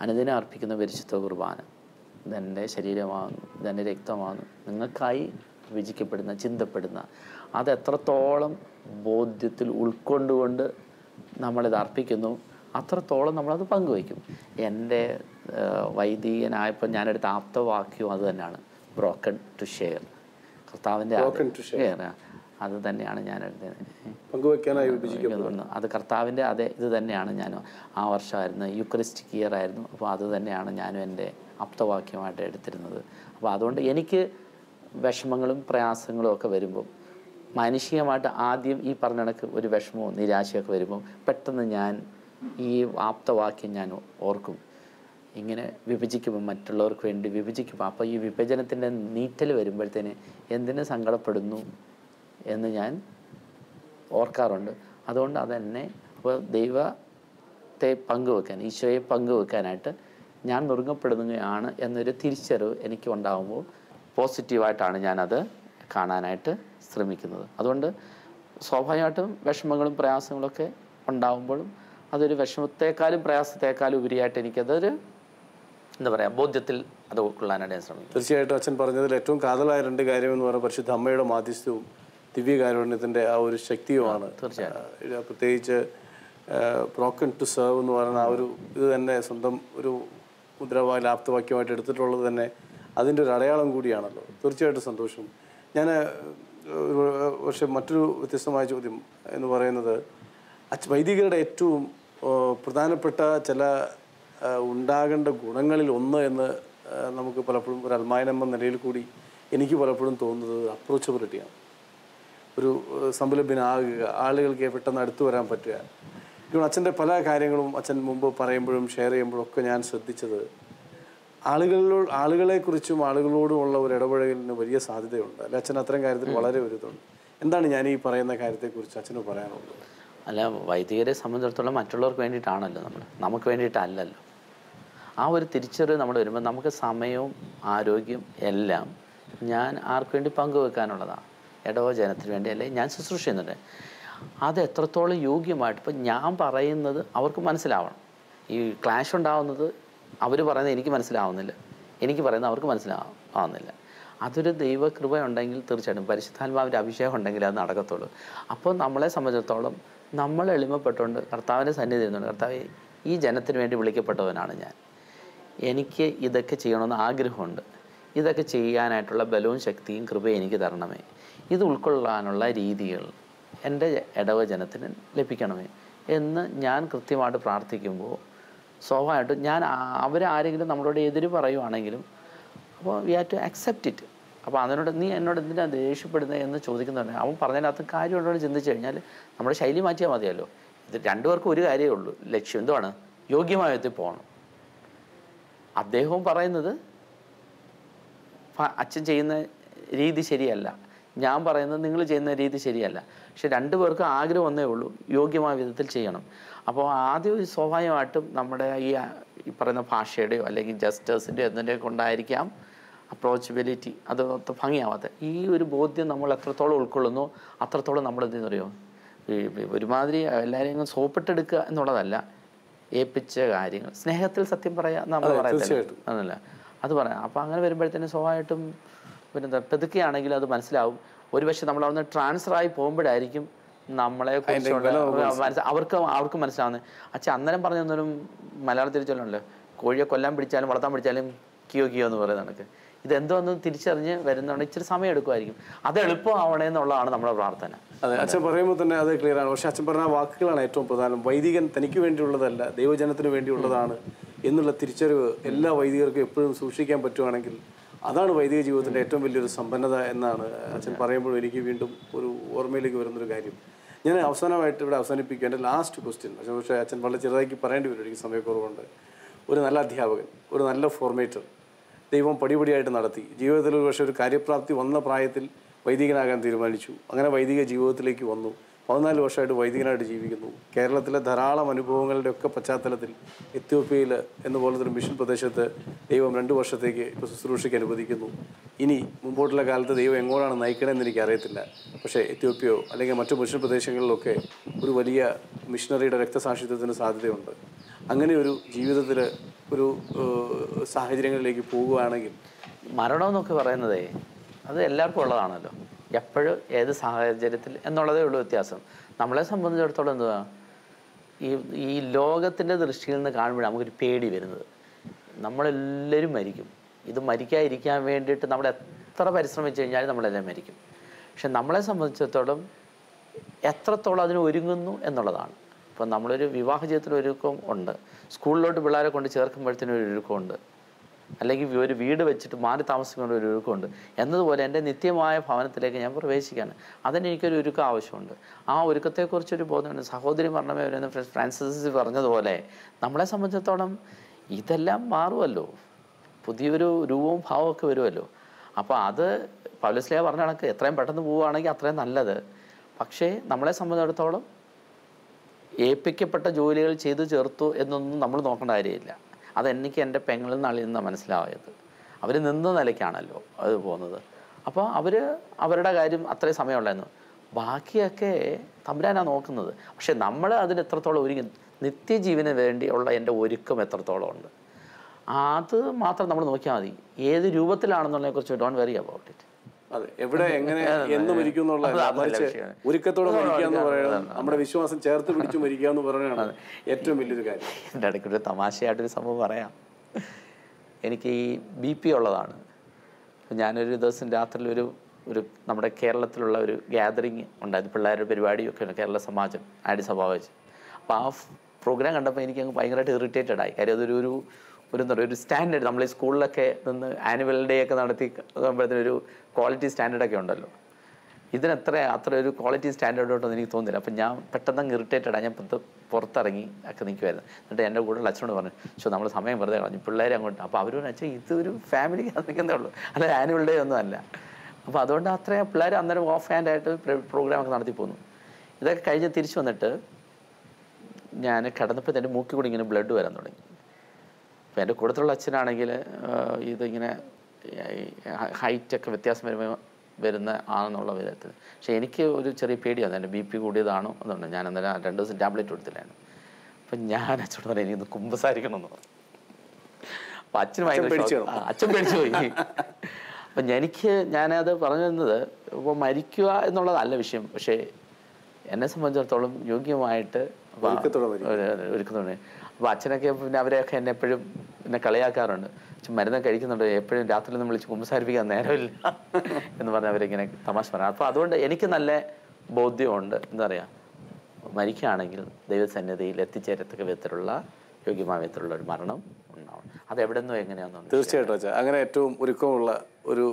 അനുദിനം അർപ്പിക്കുന്ന പരിശുദ്ധ കുർബാന ഇതെൻ്റെ ശരീരമാകുന്നു, ഇതെൻ്റെ രക്തമാകുന്നു, നിങ്ങൾക്കായി വിഭജിക്കപ്പെടുന്ന, ചിന്തപ്പെടുന്ന, അത് എത്രത്തോളം ബോധ്യത്തിൽ ഉൾക്കൊണ്ടുകൊണ്ട് നമ്മളിത് അർപ്പിക്കുന്നു അത്രത്തോളം നമ്മളത് പങ്കുവയ്ക്കും. എൻ്റെ വൈദികനായപ്പോൾ ഞാനെടുത്ത ആപ്തവാക്യവും അത് തന്നെയാണ്, ബ്രോക്കൺ ടു ഷെയർ. കർത്താവിൻ്റെ അത് തന്നെയാണ് ഞാൻ എടുത്തത്. അത് കർത്താവിൻ്റെ അതേ ഇത് തന്നെയാണ് ഞാൻ ആ വർഷമായിരുന്നു, യൂക്കറിസ്റ്റിക് ഇയർ ആയിരുന്നു. അപ്പോൾ അത് തന്നെയാണ് ഞാനും എൻ്റെ ആപ്തവാക്യമായിട്ട് എടുത്തിരുന്നത്. അപ്പോൾ അതുകൊണ്ട് എനിക്ക് വിഷമങ്ങളും പ്രയാസങ്ങളും ഒക്കെ വരുമ്പം മാനുഷികമായിട്ട് ആദ്യം ഈ പറഞ്ഞ കണക്ക് ഒരു വിഷമവും നിരാശയൊക്കെ വരുമ്പം പെട്ടെന്ന് ഞാൻ ഈ ആപ്തവാക്യം ഞാൻ ഓർക്കും. ഇങ്ങനെ വിഭജിക്കുമ്പോൾ, മറ്റുള്ളവർക്ക് വേണ്ടി വിഭജിക്കുമ്പോൾ, അപ്പോൾ ഈ വിഭജനത്തിൻ്റെ നീറ്റൽ വരുമ്പോഴത്തേന് എന്തിനു സങ്കടപ്പെടുന്നു എന്ന് ഞാൻ ഓർക്കാറുണ്ട്. അതുകൊണ്ട് അതെന്നെ അപ്പോൾ ദൈവത്തെ പങ്കുവെക്കാൻ, ഈശോയെ പങ്കുവെക്കാനായിട്ട് ഞാൻ നുറുങ്ങപ്പെടുകയാണ് എന്നൊരു തിരിച്ചറിവ് എനിക്ക് ഉണ്ടാകുമ്പോൾ പോസിറ്റീവായിട്ടാണ് ഞാനത് കാണാനായിട്ട് ശ്രമിക്കുന്നത്. അതുകൊണ്ട് സ്വാഭാവികമായിട്ടും വിഷമങ്ങളും പ്രയാസങ്ങളൊക്കെ ഉണ്ടാകുമ്പോഴും അതൊരു വിഷമത്തെക്കാളും പ്രയാസത്തെക്കാളും ഉപരിയായിട്ട് എനിക്കതൊരു എന്താ പറയുക, ബോധ്യത്തിൽ അത് ഉൾക്കൊള്ളാനായിട്ട് ഞാൻ ശ്രമിക്കും. തീർച്ചയായിട്ടും അച്ഛൻ പറഞ്ഞതിൽ ഏറ്റവും കാതലായ രണ്ട് കാര്യമെന്ന് പറഞ്ഞാൽ പരിശുദ്ധ അമ്മയുടെ മാധ്യസ്ഥവും ദിവ്യകാരുണ്യത്തിൻ്റെ ആ ഒരു ശക്തിയുമാണ്. തീർച്ചയായിട്ടും പ്രത്യേകിച്ച് ബ്രോക്കൺ ടു സെർവ് എന്ന് പറയുന്ന ആ ഒരു ഇത് തന്നെ സ്വന്തം ഒരു മുദ്രാവാക്യം ആപ്തവാക്യമായിട്ട് എടുത്തിട്ടുള്ളത് തന്നെ അതിൻ്റെ ഒരു അടയാളം കൂടിയാണല്ലോ. തീർച്ചയായിട്ടും സന്തോഷം. ഞാൻ പക്ഷെ മറ്റൊരു വ്യത്യസ്തമായ ചോദ്യം എന്ന് പറയുന്നത്, വൈദികരുടെ ഏറ്റവും പ്രധാനപ്പെട്ട ചില ഉണ്ടാകേണ്ട ഗുണങ്ങളിൽ ഒന്ന് എന്ന് നമുക്ക് പലപ്പോഴും ഒരു അൽമായനെന്ന നിലയിൽ കൂടി എനിക്ക് പലപ്പോഴും തോന്നുന്നത് അപ്രോച്ചബിലിറ്റിയാണ്. ഒരു സംലഭ്യനാകുക, ആളുകൾക്ക് പെട്ടെന്ന് അടുത്ത് വരാൻ പറ്റുക. ഇപ്പോൾ അച്ഛൻ്റെ പല കാര്യങ്ങളും അച്ഛൻ മുമ്പ് പറയുമ്പോഴും ഷെയർ ചെയ്യുമ്പോഴും ഒക്കെ ഞാൻ ശ്രദ്ധിച്ചത് ആളുകളെക്കുറിച്ചും ആളുകളോടുമുള്ള ഒരു ഇടപഴകലിന് വലിയ സാധ്യതയുണ്ട്. അല്ലെ അച്ഛൻ അത്തരം കാര്യത്തിൽ വളരെ ഒരു ഇതുണ്ട്. എന്താണ് ഞാൻ ഈ പറയുന്ന കാര്യത്തെക്കുറിച്ച് അച്ഛന് പറയാനുള്ളത്? അല്ല, വൈദികരെ സംബന്ധിച്ചിടത്തോളം മറ്റുള്ളവർക്ക് വേണ്ടിയിട്ടാണല്ലോ നമുക്ക് വേണ്ടിയിട്ടല്ലല്ലോ. ആ ഒരു തിരിച്ചറിവ് നമ്മൾ വരുമ്പോൾ നമുക്ക് സമയവും ആരോഗ്യം എല്ലാം ഞാൻ ആർക്ക് വേണ്ടി പങ്കുവെക്കാനുള്ളതാണ്, ഇടവോ ജനത്തിന് വേണ്ടി അല്ലെങ്കിൽ ഞാൻ ശുശ്രൂഷ ചെയ്യുന്നുണ്ട്. അത് എത്രത്തോളം യോഗ്യമായിട്ട് ഇപ്പം ഞാൻ പറയുന്നത് അവർക്ക് മനസ്സിലാവണം. ഈ ക്ലാഷ് ഉണ്ടാവുന്നത് അവർ പറയുന്നത് എനിക്ക് മനസ്സിലാവുന്നില്ല, എനിക്ക് പറയുന്നത് അവർക്ക് മനസ്സിലാവുന്നില്ല. അതൊരു ദൈവകൃപ ഉണ്ടെങ്കിൽ തീർച്ചയായിട്ടും പരിശുദ്ധാത്മാവിൻ്റെ അഭിഷേകം ഉണ്ടെങ്കിൽ അത് നടക്കത്തുള്ളൂ. അപ്പോൾ നമ്മളെ സംബന്ധിച്ചിടത്തോളം നമ്മൾ എളിമപ്പെട്ടുകൊണ്ട് കർത്താവിൻ്റെ സന്നിധി ചെയ്യുന്നുണ്ട്. കർത്താവ്, ഈ ജനത്തിന് വേണ്ടി വിളിക്കപ്പെട്ടവനാണ് ഞാൻ, എനിക്ക് ഇതൊക്കെ ചെയ്യണമെന്ന് ആഗ്രഹമുണ്ട്, ഇതൊക്കെ ചെയ്യാനായിട്ടുള്ള ബലവും ശക്തിയും കൃപയും എനിക്ക് തരണമേ, ഇത് ഉൾക്കൊള്ളാനുള്ള രീതികൾ എൻ്റെ ഇടവ ജനത്തിന് ലഭിക്കണമേ എന്ന് ഞാൻ കൃത്യമായിട്ട് പ്രാർത്ഥിക്കുമ്പോൾ സ്വാഭാവികമായിട്ടും ഞാൻ അവരാരെങ്കിലും നമ്മളോട് എതിര് പറയുവാണെങ്കിലും അപ്പോൾ we have to accept it. അപ്പോൾ അതിനോട് നീ എന്നോട് എന്തിനാണ് ദേഷ്യപ്പെടുന്നത് എന്ന് ചോദിക്കുന്നുണ്ട്. അവൻ പറഞ്ഞതിനകത്ത് കാര്യമുണ്ടോ എന്ന് ചിന്തിച്ച് കഴിഞ്ഞാൽ നമ്മുടെ ശൈലി മാറ്റിയാൽ മതിയല്ലോ. ഇത് രണ്ടുപേർക്കും ഒരു കാര്യമേ ഉള്ളൂ, ലക്ഷ്യം എന്തുവാണ്? യോഗ്യമായ വിധത്തിൽ പോകണം. അദ്ദേഹവും പറയുന്നത് അച്ഛൻ ചെയ്യുന്ന രീതി ശരിയല്ല, ഞാൻ പറയുന്നത് നിങ്ങൾ ചെയ്യുന്ന രീതി ശരിയല്ല. പക്ഷെ രണ്ടുപേർക്കും ആഗ്രഹം ഒന്നേ ഉള്ളൂ, യോഗ്യമായ വിധത്തിൽ ചെയ്യണം. അപ്പോൾ ആദ്യം സ്വാഭാവികമായിട്ടും നമ്മുടെ ഈ പറയുന്ന ഭാഷയുടെയോ അല്ലെങ്കിൽ ജസ്റ്റേഴ്സിൻ്റെയോ എന്തിൻ്റെയോ കൊണ്ടായിരിക്കാം അപ്രോച്ചബിലിറ്റി അത് ഭംഗിയാവാത്ത. ഈ ഒരു ബോധ്യം നമ്മൾ എത്രത്തോളം ഉൾക്കൊള്ളുന്നു അത്രത്തോളം നമ്മൾ എന്തെന്ന് പറയുമോ, ഒരുമാതിരി എല്ലാവരെയും സോപ്പിട്ടെടുക്കുക എന്നുള്ളതല്ല, ഏൽപ്പിച്ച കാര്യങ്ങൾ സ്നേഹത്തിൽ സത്യം പറയാം നമ്മൾ പറയത്തില്ല അതല്ല അത് പറയാം. അപ്പോൾ അങ്ങനെ വരുമ്പോഴത്തേനും സ്വാഭാവികമായിട്ടും പിന്നെന്താ പെതുക്കെയാണെങ്കിൽ അത് മനസ്സിലാവും. ഒരുപക്ഷെ നമ്മൾ അവിടുന്ന് ട്രാൻസ്ഫറായി പോകുമ്പോഴായിരിക്കും നമ്മളെ കുറിച്ചുള്ള അവർക്ക് മനസ്സിലാവുന്നത്. അച്ഛൻ അന്നേരം പറഞ്ഞൊന്നും മലയാളത്തിൽ ചൊല്ലുണ്ടല്ലോ, കോഴിയെ കൊല്ലാൻ പിടിച്ചാലും വളർത്താൻ പിടിച്ചാലും കിയോ കിയോ എന്ന് പറയുന്നത് കണക്ക്. ഇതെന്തോന്ന് തിരിച്ചറിഞ്ഞ് വരുന്നതുകൊണ്ട് ഇച്ചിരി സമയം എടുക്കുമായിരിക്കും. അത് എളുപ്പമാവണേ എന്നുള്ളതാണ് നമ്മുടെ പ്രാർത്ഥന. അതെ, അച്ഛൻ പറയുമ്പോൾ തന്നെ അത് ക്ലിയർ ആണ്. പക്ഷെ അച്ഛൻ പറഞ്ഞ വാക്കുകളാണ് ഏറ്റവും പ്രധാനം. വൈദികൻ തനിക്ക് വേണ്ടിയുള്ളതല്ല, ദൈവജനത്തിന് വേണ്ടിയുള്ളതാണ് എന്നുള്ള തിരിച്ചറിവ് എല്ലാ വൈദികർക്കും എപ്പോഴും സൂക്ഷിക്കാൻ പറ്റുവാണെങ്കിൽ അതാണ് വൈദിക ജീവിതത്തിൻ്റെ ഏറ്റവും വലിയൊരു സമ്പന്നത എന്നാണ് അച്ഛൻ പറയുമ്പോഴും എനിക്ക് വീണ്ടും ഒരു ഓർമ്മയിലേക്ക് വരുന്നൊരു കാര്യം. ഞാൻ അവസാനമായിട്ട് ഇവിടെ അവസാനിപ്പിക്കുക. എൻ്റെ ലാസ്റ്റ് ക്വസ്റ്റ്യൻ, പക്ഷേ അച്ഛൻ വളരെ ചെറുതാക്കി പറയേണ്ടി വരും, എനിക്ക് സമയക്കുറവുണ്ട്. ഒരു നല്ല അധ്യാപകൻ, ഒരു നല്ല ഫോർമേറ്റർ ദൈവം പടിപടിയായിട്ട് നടത്തി. ജീവിതത്തിൽ ഒരു പക്ഷേ ഒരു കാര്യപ്രാപ്തി വന്ന പ്രായത്തിൽ വൈദികനാകാൻ തീരുമാനിച്ചു. അങ്ങനെ വൈദിക ജീവിതത്തിലേക്ക് വന്നു. 14 വർഷമായിട്ട് വൈദികനായിട്ട് ജീവിക്കുന്നു. കേരളത്തിലെ ധാരാളം അനുഭവങ്ങളുടെ ഒക്കെ പശ്ചാത്തലത്തിൽ എത്യോപ്യയിൽ എന്നുപോലത്തെ ഒരു മിഷൻ പ്രദേശത്ത് ദൈവം 2 വർഷത്തേക്ക് ഇപ്പോൾ ശുശ്രൂഷയ്ക്ക് അനുവദിക്കുന്നു. ഇനി മുമ്പോട്ടുള്ള കാലത്ത് ദൈവം എങ്ങോട്ടാണ് നയിക്കണമെന്ന് എനിക്കറിയത്തില്ല. പക്ഷേ എത്യോപ്യയോ അല്ലെങ്കിൽ മറ്റു മിഷൻ പ്രദേശങ്ങളിലൊക്കെ ഒരു വലിയ മിഷണറിയുടെ രക്തസാക്ഷിത്വത്തിന് സാധ്യതയുണ്ട്. അങ്ങനെ ഒരു ജീവിതത്തിൽ ഒരു സാഹചര്യങ്ങളിലേക്ക് പോകുകയാണെങ്കിൽ മരണമെന്നൊക്കെ പറയുന്നതേ അത് എല്ലാവർക്കും ഉള്ളതാണല്ലോ, എപ്പോഴും ഏത് സാഹചര്യത്തിൽ എന്നുള്ളതേ ഉള്ളൂ വ്യത്യാസം. നമ്മളെ സംബന്ധിച്ചിടത്തോളം എന്തുവാ, ഈ ലോകത്തിൻ്റെ ദൃഷ്ടിയിൽ നിന്ന് കാണുമ്പോഴാണ് നമുക്കൊരു പേടി വരുന്നത്. നമ്മളെല്ലാവരും മരിക്കും. ഇത് മരിക്കാതിരിക്കാൻ വേണ്ടിയിട്ട് നമ്മൾ എത്ര പരിശ്രമിച്ചു കഴിഞ്ഞാലും നമ്മളെല്ലാം മരിക്കും. പക്ഷെ നമ്മളെ സംബന്ധിച്ചിടത്തോളം എത്രത്തോളം അതിന് ഒരുങ്ങുന്നു എന്നുള്ളതാണ്. ഇപ്പം നമ്മളൊരു വിവാഹ ജീവിതത്തിൽ ഒരുക്കം ഉണ്ട്, സ്കൂളിലോട്ട് പിള്ളേരെ കൊണ്ട് ചേർക്കുമ്പോഴത്തേനും ഒരു ഒരുക്കമുണ്ട്, അല്ലെങ്കിൽ ഒരു വീട് വെച്ചിട്ട് മാറി താമസിക്കുന്ന ഒരു ഒരുക്കമുണ്ട്. എന്നതുപോലെ എൻ്റെ നിത്യമായ ഭവനത്തിലേക്ക് ഞാൻ പ്രവേശിക്കുകയാണ്, അതിന് എനിക്കൊരു ഒരുക്കം ആവശ്യമുണ്ട്. ആ ഒരുക്കത്തെക്കുറിച്ചൊരു ബോധമുണ്ട്. സഹോദരി പറഞ്ഞമേ വരുന്ന ഫ്രാൻസിസ് പറഞ്ഞതുപോലെ നമ്മളെ സംബന്ധിച്ചിടത്തോളം ഇതെല്ലാം മാറുമല്ലോ, പുതിയൊരു രൂപവും ഭാവവും ഒക്കെ വരുമല്ലോ. അപ്പോൾ അത് പൗലോസ്ലീഹ പറഞ്ഞ കണക്ക് എത്രയും പെട്ടെന്ന് പോവുകയാണെങ്കിൽ അത്രയും നല്ലത്. പക്ഷേ നമ്മളെ സംബന്ധിച്ചിടത്തോളം ഏൽപ്പിക്കപ്പെട്ട ജോലികൾ ചെയ്തു ചേർത്തു എന്നൊന്നും നമ്മൾ നോക്കേണ്ട കാര്യമില്ല. അതെനിക്ക് എൻ്റെ പെങ്ങളിൽ നിന്നാണ് ഇന്ന് മനസ്സിലായത്. അവർ നിന്ന നിലയ്ക്കാണല്ലോ അത് പോകുന്നത്. അപ്പോൾ അവരുടെ കാര്യം അത്രയും സമയമുള്ളായിരുന്നു, ബാക്കിയൊക്കെ തമ്പുരാനാണ് നോക്കുന്നത്. പക്ഷെ നമ്മൾ അതിന് എത്രത്തോളം ഒരുങ്ങി, നിത്യജീവന് വേണ്ടിയുള്ള എൻ്റെ ഒരുക്കം എത്രത്തോളം ഉണ്ട്, അത് മാത്രം നമ്മൾ നോക്കിയാൽ മതി. ഏത് രൂപത്തിലാണെന്നുള്ളതിനെക്കുറിച്ച് ഡോണ്ട് വെറി അബൌട്ട് ഇറ്റ്. അതെ, എവിടെ എങ്ങനെ എന്ന് മരിക്കും എന്നുള്ള ഒരുക്കത്തോടെ മരിക്കുക എന്ന് പറയുന്നത്, നമ്മുടെ വിശ്വാസം ചേർത്ത് പിടിച്ചു മരിക്കുക എന്ന് പറയുന്നതാണ് ഏറ്റവും വലിയൊരു കാര്യം. എൻ്റെ ഇടയ്ക്കൊരു തമാശയായിട്ടൊരു സംഭവം പറയാം. എനിക്ക് ഈ BP ഉള്ളതാണ്. ഞാനൊരു ദിവസം രാത്രിയിൽ ഒരു നമ്മുടെ കേരളത്തിലുള്ള ഒരു ഗ്യാതറിങ് ഉണ്ടായിരുന്നു, പിള്ളേരുടെ പരിപാടിയൊക്കെ ഉണ്ട്, കേരള സമാജം ആഡി സഭ വെച്ച്. അപ്പോൾ ആ പ്രോഗ്രാം കണ്ടപ്പോൾ എനിക്ക് അങ്ങ് ഭയങ്കരമായിട്ട് ഇറിറ്റേറ്റഡ് ആയി. കാര്യം അതൊരു എന്താ പറയുക, ഒരു സ്റ്റാൻഡേർഡ്, നമ്മൾ ഈ സ്കൂളിലൊക്കെ നിന്ന് ആനുവൽ ഡേ ഒക്കെ നടത്തി ആകുമ്പോഴത്തേനൊരു ക്വാളിറ്റി സ്റ്റാൻഡേർഡൊക്കെ ഉണ്ടല്ലോ, അത്ര ഒരു ക്വാളിറ്റി സ്റ്റാൻഡേർഡോട്ടൊന്നും എനിക്ക് തോന്നുന്നില്ല. അപ്പം ഞാൻ പെട്ടെന്ന് ഇറിറ്റേറ്റഡാണ്. ഞാൻ പുറത്തിറങ്ങി ഒക്കെ നിൽക്കുമായിരുന്നു. എന്നിട്ട് എൻ്റെ കൂടെയുള്ള അച്ഛനോട് പറഞ്ഞു, നമ്മൾ സമയം വെറുതെ കളഞ്ഞു, പിള്ളേരെ അങ്ങോട്ട്. അപ്പോൾ അവർ പറഞ്ഞു, അച്ഛൻ ഇതൊരു ഫാമിലി നിൽക്കുന്നേ ഉള്ളൂ, അല്ല ആനുവൽ ഡേ ഒന്നും അല്ല. അപ്പോൾ അതുകൊണ്ട് അത്രയും പിള്ളേർ അന്നേരം ഓഫ് ഹാൻഡായിട്ട് പ്രോഗ്രാമൊക്കെ നടത്തി പോന്നു. ഇതൊക്കെ കഴിഞ്ഞ് തിരിച്ചു വന്നിട്ട് ഞാൻ കിടന്നപ്പോൾ എൻ്റെ മൂക്കിൽ കൂടി ഇങ്ങനെ ബ്ലഡ് വരാൻ തുടങ്ങി. അപ്പോൾ എൻ്റെ കൂട്ടത്തിലുള്ള അച്ഛനാണെങ്കിൽ ഇതിങ്ങനെ ഹൈറ്റൊക്കെ വ്യത്യാസം വരുന്ന ആണെന്നുള്ള വിധത്തിൽ. പക്ഷേ എനിക്ക് ഒരു ചെറിയ പേടിയാണ്, എൻ്റെ BP കൂടിയതാണോ എന്നുണ്ട്. ഞാൻ അന്നേരം 2 ദിവസം ടാബ്ലറ്റ് കൊടുത്തില്ലായിരുന്നു. അപ്പം ഞാൻ അച്ഛനോട് പറഞ്ഞു, എനിക്കൊന്ന് കുമ്പസാരിക്കണമെന്ന് പറഞ്ഞു. അപ്പം അച്ഛൻ പേടിച്ചു പോയി. അപ്പം ഞാനത് പറഞ്ഞു തന്നത്, ഇപ്പോൾ മരിക്കുക എന്നുള്ളതല്ല വിഷയം, പക്ഷേ എന്നെ സംബന്ധിച്ചിടത്തോളം യോഗ്യമായിട്ട് ഒരുക്കുന്നുണ്ട്. അപ്പോൾ അച്ഛനൊക്കെ പിന്നെ അവരെയൊക്കെ എന്നെ എപ്പോഴും കളിയാക്കാറുണ്ട്, മരുന്ന് കഴിക്കുന്നുണ്ട്, എപ്പോഴും രാത്രി നമ്മൾ വിളിച്ച് കുമ്പസാരിപ്പിക്കാൻ നേരമില്ല എന്ന് പറഞ്ഞ് അവരിങ്ങനെ തമാശ പറയാം. അപ്പോൾ അതുകൊണ്ട് എനിക്ക് നല്ല ബോധ്യമുണ്ട്, എന്താ പറയുക, മരിക്കുകയാണെങ്കിൽ ദൈവസന്നിധിയിൽ എത്തിച്ചേരത്തക്ക വിധത്തിലുള്ള യോഗ്യമായ വിധത്തിലുള്ള ഒരു മരണം ഉണ്ടാവണം. അത് എവിടെ നിന്നോ എങ്ങനെയാണെന്നുണ്ട്. തീർച്ചയായിട്ടും അച്ഛാ, അങ്ങനെ ഏറ്റവും ഒരുക്കമുള്ള ഒരു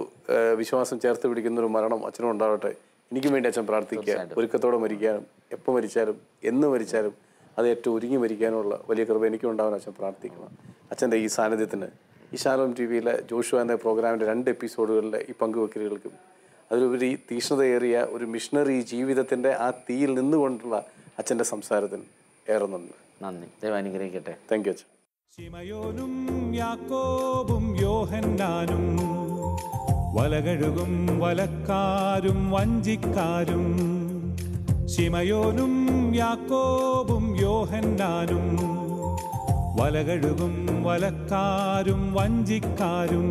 വിശ്വാസം ചേർത്ത് പിടിക്കുന്ന ഒരു മരണം അച്ഛനും ഉണ്ടാവട്ടെ. എനിക്കും വേണ്ടി അച്ഛൻ പ്രാർത്ഥിക്കുക. ഒരുക്കത്തോടെ മരിക്കാനും എപ്പോൾ മരിച്ചാലും എന്ന് മരിച്ചാലും അത് ഏറ്റവും ഒരുങ്ങി മരിക്കാനുള്ള വലിയ കൃപ എനിക്കും ഉണ്ടാവാൻ അച്ഛൻ പ്രാർത്ഥിക്കണം. അച്ഛൻ്റെ ഈ സാന്നിധ്യത്തിന് ഈ ശാലോം ടി വിയിലെ ജോഷുവ എന്ന പ്രോഗ്രാമിൻ്റെ 2 എപ്പിസോഡുകളിലെ ഈ പങ്കുവെക്കലുകൾക്കും അതിലുപരി തീക്ഷ്ണതയേറിയ ഒരു മിഷണറി ജീവിതത്തിൻ്റെ ആ തീയിൽ നിന്നുകൊണ്ടുള്ള അച്ഛൻ്റെ സംസാരത്തിന് ഏറെ നന്ദി. ദൈവം അനുഗ്രഹിക്കട്ടെ. താങ്ക് യു അച്ഛൻ. ശിമയോനും യാക്കോബും യോഹന്നാനും വലകഴുകും വലക്കാരും വഞ്ചിക്കാരും. ശിമയോനും യാക്കോബും യോഹന്നാനും വലകഴുകും വലക്കാരും വഞ്ചിക്കാരും.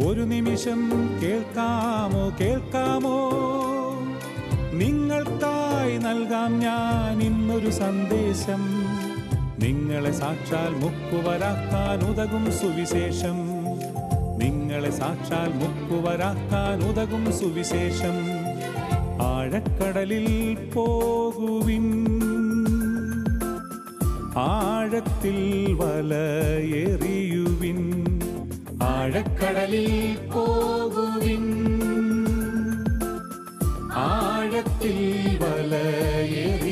ഒരു നിമിഷം കേൾക്കാമോ കേൾക്കാമോ, നിങ്ങൾക്കായി നൽകാം ഞാൻ ഇന്നൊരു സന്ദേശം. നിങ്ങളെ സാക്ഷാൽ മുക്കുവരാക്കാൻ ഉതകും സുവിശേഷം. നിങ്ങളെ സാക്ഷാൽ മുക്കുവരാക്കാൻ ഉതകും സുവിശേഷം. ആഴക്കടലിൽ പോകുവിൻ, ആഴത്തിൽ വലയെറിയുവിൻ. ആഴക്കടലിൽ പോകുവിൻ, ആഴത്തിൽ വലയെറി